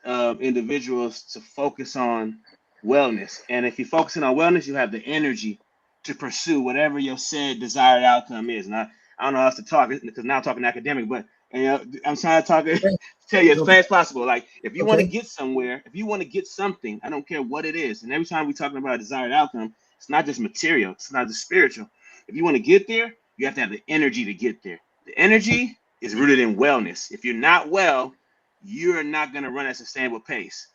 individuals to focus on wellness. And if you're focusing on wellness, you have the energy to pursue whatever your said desired outcome is. And I don't know how else to talk because now I'm talking academic, but I'm trying to talk tell you as fast as possible. Like if you want to get somewhere, if you want to get something, I don't care what it is. And every time we're talking about a desired outcome, it's not just material, it's not just spiritual. If you want to get there, you have to have the energy to get there. The energy is rooted in wellness. If you're not well, you're not going to run at a sustainable pace.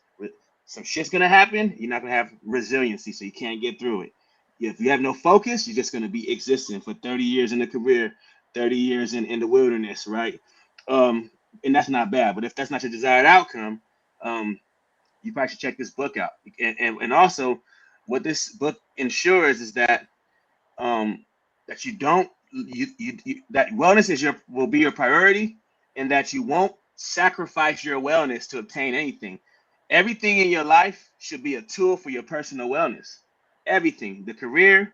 Some shit's going to happen. You're not going to have resiliency, so you can't get through it. If you have no focus, you're just going to be existing for 30 years in a career, 30 years in the wilderness, right? And that's not bad. But if that's not your desired outcome, you probably should check this book out. And also, what this book ensures is that that you don't that wellness will be your priority, and that you won't sacrifice your wellness to obtain anything. Everything in your life should be a tool for your personal wellness. Everything, the career,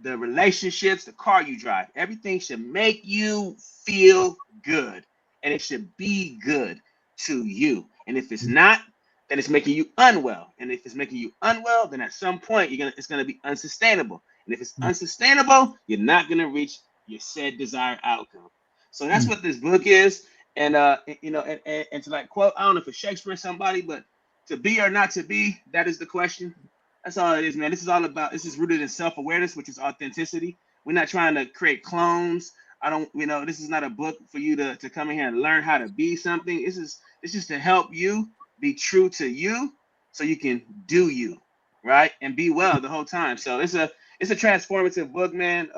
the relationships, the car you drive, everything should make you feel good, and it should be good to you. And if it's not, then it's making you unwell. And if it's making you unwell, then at some point it's gonna be unsustainable. And if it's unsustainable, you're not gonna reach your said desired outcome. So that's what this book is. And and to like quote, I don't know if it's Shakespeare or somebody, but to be or not to be, that is the question. That's all it is, man. This is rooted in self-awareness, which is authenticity. We're not trying to create clones. This is not a book for you to come in here and learn how to be something. It's just to help you be true to you so you can do you, right? And be well the whole time. So it's a transformative book, man.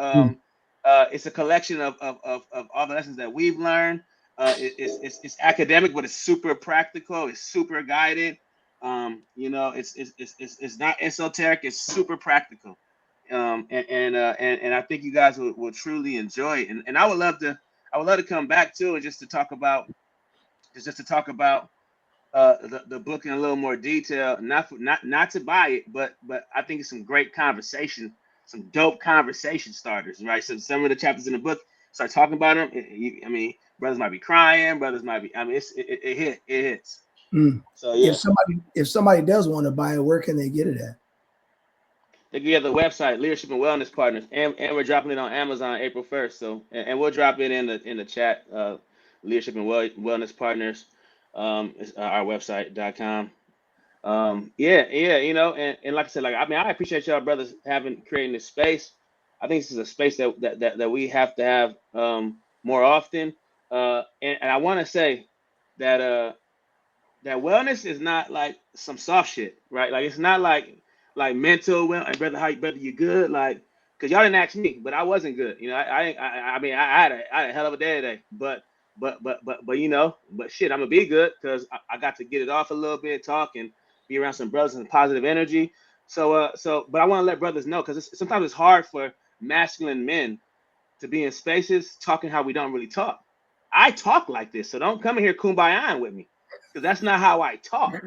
It's a collection of all the lessons that we've learned. It's academic, but it's super practical. It's super guided. It's not esoteric. It's super practical. And I think you guys will truly enjoy it. And I would love to come back to it just to talk about the book in a little more detail. Not to buy it, but I think it's some great conversation, some dope conversation starters, right? So some of the chapters in the book start talking about them. Brothers might be crying. Brothers might be. It hits. So yeah. If somebody does want to buy it, where can they get it at? They can get the website, Leadership and Wellness Partners, and we're dropping it on Amazon April 1st. So and we'll drop it in the chat. Leadership and Wellness Partners, is our website.com. And like I said, I appreciate y'all brothers creating this space. I think this is a space that we have to have more often. And I want to say that that wellness is not like some soft shit, right? Like it's not like mental well, and brother, brother, you good? Like, cause y'all didn't ask me, but I wasn't good. I had a hell of a day today, but shit, I'm gonna be good because I got to get it off a little bit, talk and be around some brothers and positive energy. But I want to let brothers know, because sometimes it's hard for masculine men to be in spaces talking how we don't really talk. I talk like this, so don't come in here kumbayaing with me, because that's not how I talk,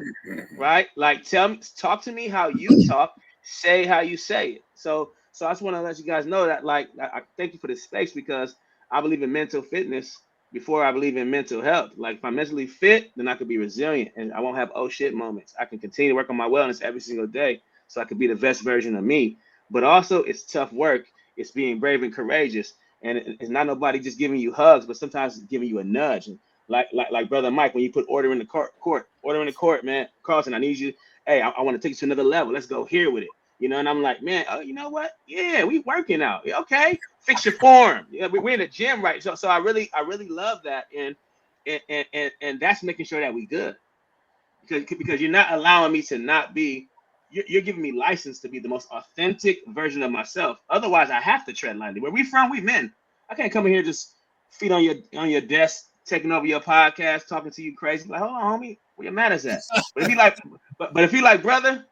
right? Like, talk to me how you talk, say how you say it. So I just want to let you guys know that, like, I thank you for this space, because I believe in mental fitness before I believe in mental health. Like, if I'm mentally fit, then I could be resilient and I won't have oh shit moments. I can continue to work on my wellness every single day so I could be the best version of me. But also, it's tough work. It's being brave and courageous. And it's not nobody just giving you hugs, but sometimes it's giving you a nudge. And like Brother Mike, when you put order in the court, man, Carlton, I need you. Hey, I want to take you to another level. Let's go here with it. And I'm like, man, oh, you know what? Yeah, we working out. Okay, fix your form. Yeah, we're in the gym, right? So I really love that, and that's making sure that we good, because you're not allowing me to not be. You're giving me license to be the most authentic version of myself. Otherwise, I have to tread lightly. Where we from, we men. I can't come in here just feet on your desk, taking over your podcast, talking to you crazy. Like, hold on, homie, where your manners at? But if you like, brother,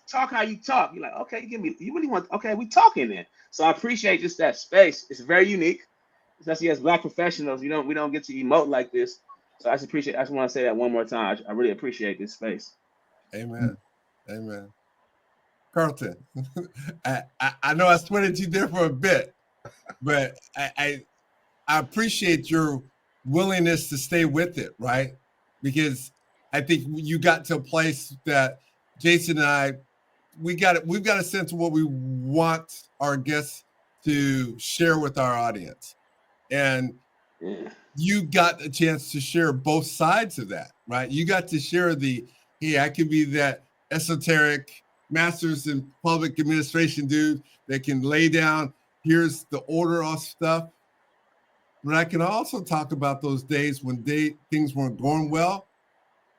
talk how you talk. You're like, okay, you really want, okay, we talking then. So I appreciate just that space. It's very unique, especially as Black professionals. We don't get to emote like this. So I just want to say that one more time. I really appreciate this space. Amen. Carlton, I know I sweated you there for a bit, but I I appreciate your willingness to stay with it, right? Because I think you got to a place that Jason and I, we've got a sense of what we want our guests to share with our audience. And you got a chance to share both sides of that, right? You got to share hey, I can be that esoteric master's in public administration dude that can lay down, here's the order of stuff. But I can also talk about those days when things weren't going well,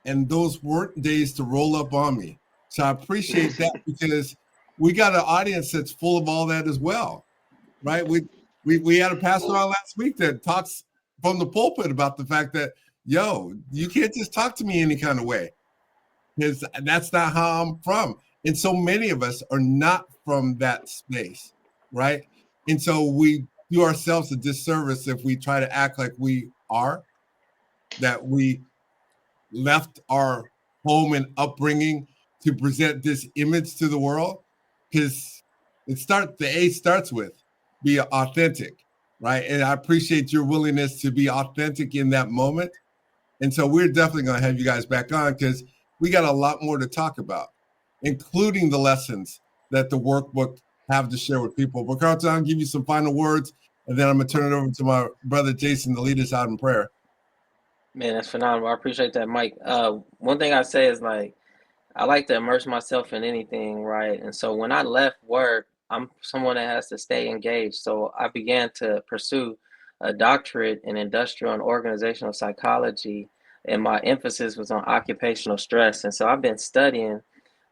and those weren't days to roll up on me. So I appreciate that, because we got an audience that's full of all that as well, right? We had a pastor on last week that talks from the pulpit about the fact that, yo, you can't just talk to me any kind of way, because that's not how I'm from. And so many of us are not from that space, right? And so we do ourselves a disservice if we try to act like we are, that we left our home and upbringing to present this image to the world, because the A starts with be authentic, right? And I appreciate your willingness to be authentic in that moment. And so we're definitely going to have you guys back on, because we got a lot more to talk about, including the lessons that the workbook have to share with people. But Carlton, I'll give you some final words, and then I'm going to turn it over to my brother Jason to lead us out in prayer. Man, that's phenomenal. I appreciate that, Mike. One thing I say is, like, I like to immerse myself in anything, right? And so when I left work, I'm someone that has to stay engaged. So I began to pursue a doctorate in industrial and organizational psychology, and my emphasis was on occupational stress. And so I've been studying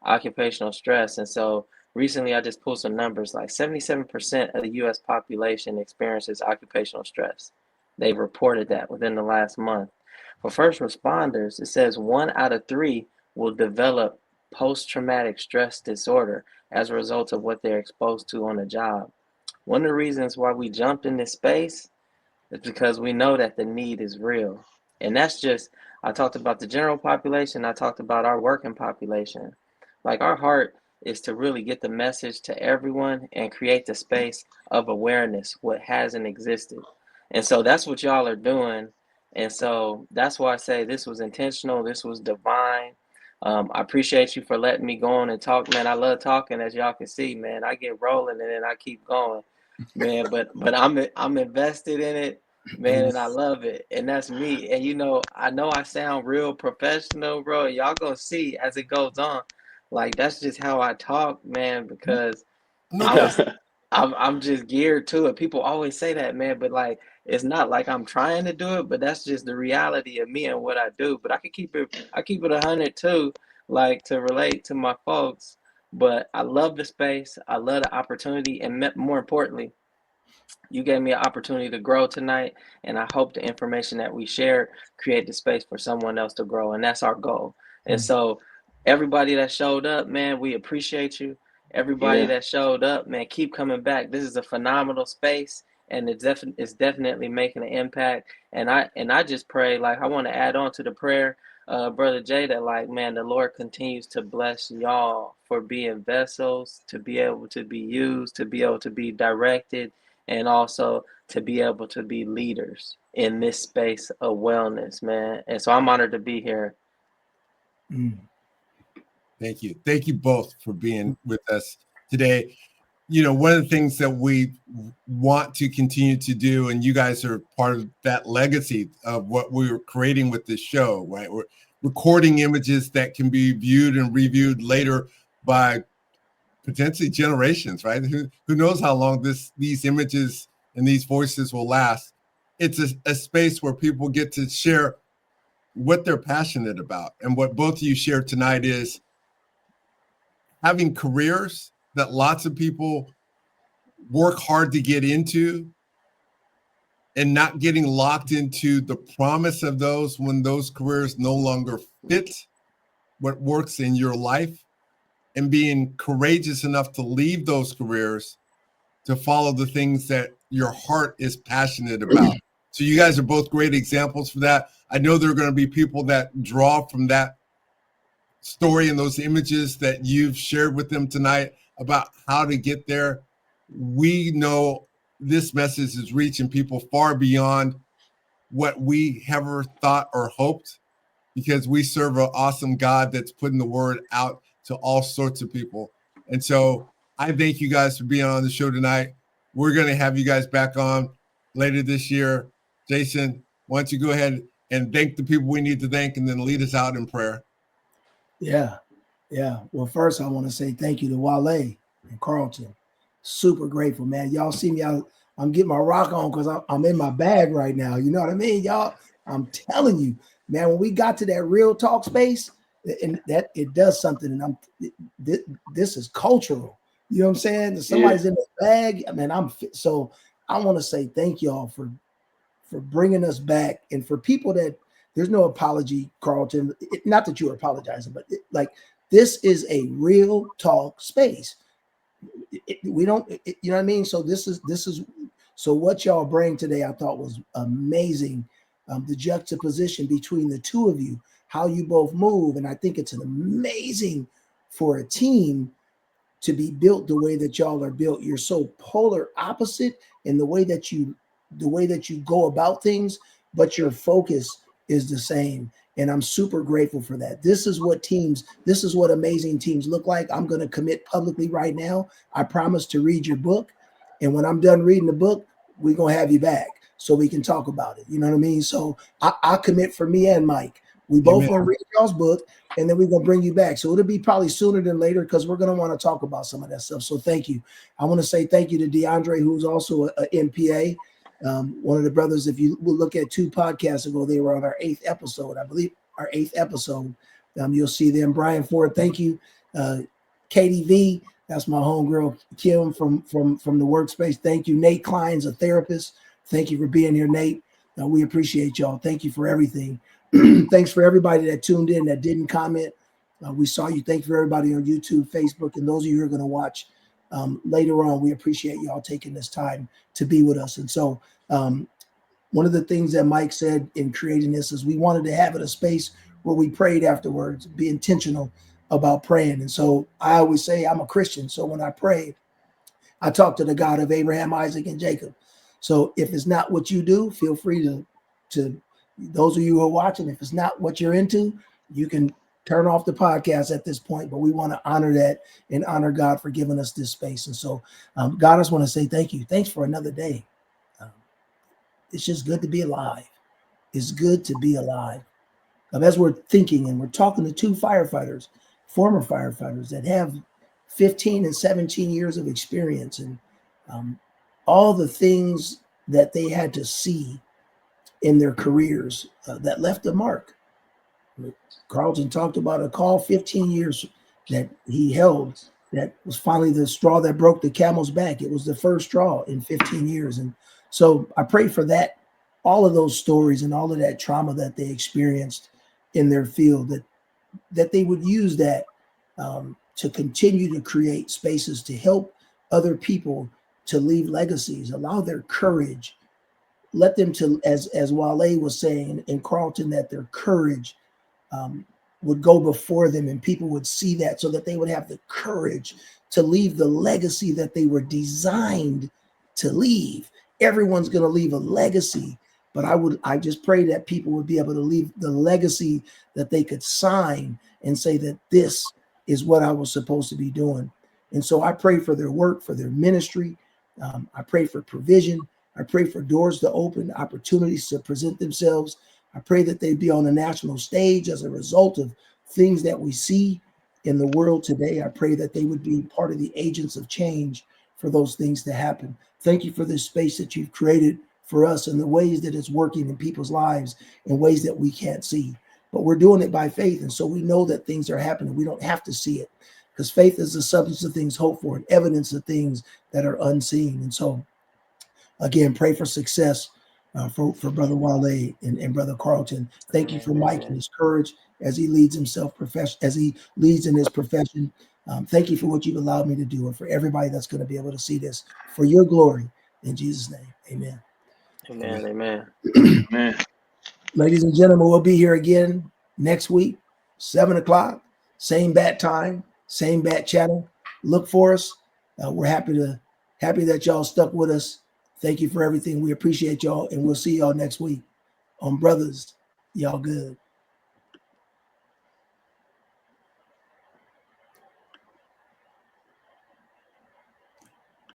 occupational stress. And so recently I just pulled some numbers, like 77% of the US population experiences occupational stress. They've reported that within the last month. For first responders, it says 1 out of 3 will develop post-traumatic stress disorder as a result of what they're exposed to on the job. One of the reasons why we jumped in this space is because we know that the need is real. And that's just, I talked about the general population, I talked about our working population. Like, our heart is to really get the message to everyone and create the space of awareness, what hasn't existed. And so that's what y'all are doing. And so that's why I say this was intentional, this was divine. I appreciate you for letting me go on and talk, man. I love talking, as y'all can see, man. I get rolling and then I keep going, man. But I'm invested in it, man, and I love it. And that's me. And I know I sound real professional, bro. Y'all gonna see as it goes on. Like, that's just how I talk, man, because I'm just geared to it. People always say that, man, but like, it's not like I'm trying to do it, but that's just the reality of me and what I do. But I keep it 100 too, like, to relate to my folks. But I love the space. I love the opportunity. And more importantly, you gave me an opportunity to grow tonight. And I hope the information that we shared create the space for someone else to grow. And that's our goal. And so everybody that showed up, man, we appreciate you. Everybody that showed up, man, keep coming back. This is a phenomenal space, and it's definitely making an impact. And I just pray, like, I want to add on to the prayer, Brother Jay, that, like, man, the Lord continues to bless y'all for being vessels, to be able to be used, to be able to be directed, and also to be able to be leaders in this space of wellness, man. And so I'm honored to be here. Thank you. Thank you both for being with us today. One of the things that we want to continue to do, and you guys are part of that legacy of what we're creating with this show, right? We're recording images that can be viewed and reviewed later by potentially generations, right? Who knows how long these images and these voices will last. It's a space where people get to share what they're passionate about. And what both of you shared tonight is having careers that lots of people work hard to get into, and not getting locked into the promise of those when those careers no longer fit what works in your life, and being courageous enough to leave those careers to follow the things that your heart is passionate about. So you guys are both great examples for that. I know there are going to be people that draw from that story and those images that you've shared with them tonight about how to get there. We know this message is reaching people far beyond what we ever thought or hoped, because we serve an awesome God that's putting the word out to all sorts of people. And so I thank you guys for being on the show tonight. We're going to have you guys back on later this year. Jason, why don't you go ahead and thank the people we need to thank, and then lead us out in prayer. Yeah. Well, first I want to say thank you to Wale and Carlton. Super grateful, man. Y'all see me out. I'm getting my rock on because I'm in my bag right now. You know what I mean, y'all? I'm telling you, man, when we got to that real talk space, and that it does something, and this is cultural. You know what I'm saying? Somebody's in the bag. I mean, so I want to say thank y'all for bringing us back, and for people that there's no apology, Carlton. Not that you're apologizing, but this is a real talk space. We don't, you know what I mean? So this is so what y'all bring today, I thought was amazing. The juxtaposition between the two of you, how you both move, and I think it's an amazing for a team to be built the way that y'all are built. You're so polar opposite in the way that you go about things, but your focus is the same. And I'm super grateful for that. This is what amazing teams look like. I'm going to commit publicly right now. I promise to read your book. And when I'm done reading the book, we're going to have you back so we can talk about it. You know what I mean? So I commit for me and Mike. We both going to read y'all's book, and then we're going to bring you back. So it'll be probably sooner than later, because we're going to want to talk about some of that stuff. So thank you. I want to say thank you to DeAndre, who's also a MPA. One of the brothers, if you will look at 2 podcasts ago, they were on our 8th episode, I believe, our 8th episode. You'll see them. Brian Ford, thank you. Katie V, that's my homegirl. Kim from the workspace, thank you. Nate Klein's a therapist. Thank you for being here, Nate. We appreciate y'all. Thank you for everything. Thanks for everybody that tuned in, that didn't comment. We saw you. Thank you for everybody on YouTube, Facebook, and those of you who are going to watch later on. We appreciate y'all taking this time to be with us. And so one of the things that Mike said in creating this is we wanted to have it a space where we prayed afterwards, be intentional about praying. And so I always say I'm a Christian. So when I pray, I talk to the God of Abraham, Isaac, and Jacob. So if it's not what you do, feel free to those of you who are watching, if it's not what you're into, you can turn off the podcast at this point. But we want to honor that and honor God for giving us this space. And so God, I just want to say thank you. Thanks for another day. It's just good to be alive. It's good to be alive. As we're thinking and we're talking to 2 firefighters, former firefighters that have 15 and 17 years of experience, and all the things that they had to see in their careers that left a mark. Carlton talked about a call 15 years that he held that was finally the straw that broke the camel's back. It was the first straw in 15 years. And so I pray for that, all of those stories and all of that trauma that they experienced in their field, that they would use that to continue to create spaces to help other people to leave legacies, allow their courage, let them to, as Wale was saying in Carlton, that their courage would go before them, and people would see that so that they would have the courage to leave the legacy that they were designed to leave. Everyone's going to leave a legacy, but I just pray that people would be able to leave the legacy that they could sign and say that this is what I was supposed to be doing. And so I pray for their work, for their ministry. I pray for provision. I pray for doors to open, opportunities to present themselves. I pray that they be on the national stage as a result of things that we see in the world today. I pray that they would be part of the agents of change for those things to happen. Thank you for this space that you've created for us and the ways that it's working in people's lives in ways that we can't see. But we're doing it by faith. And so we know that things are happening. We don't have to see it, because faith is the substance of things hoped for and evidence of things that are unseen. And so, again, pray for success for Brother Wale and Brother Carlton. Thank you for Mike and his courage as he leads himself as he leads in his profession. Thank you for what you've allowed me to do, and for everybody that's going to be able to see this for your glory. In Jesus' name, amen. Amen. Amen. Man. Ladies and gentlemen, we'll be here again next week, 7 o'clock, same bat time, same bat channel. Look for us. We're happy that y'all stuck with us Thank you for everything. We appreciate y'all, and we'll see y'all next week on Brothers. Y'all good.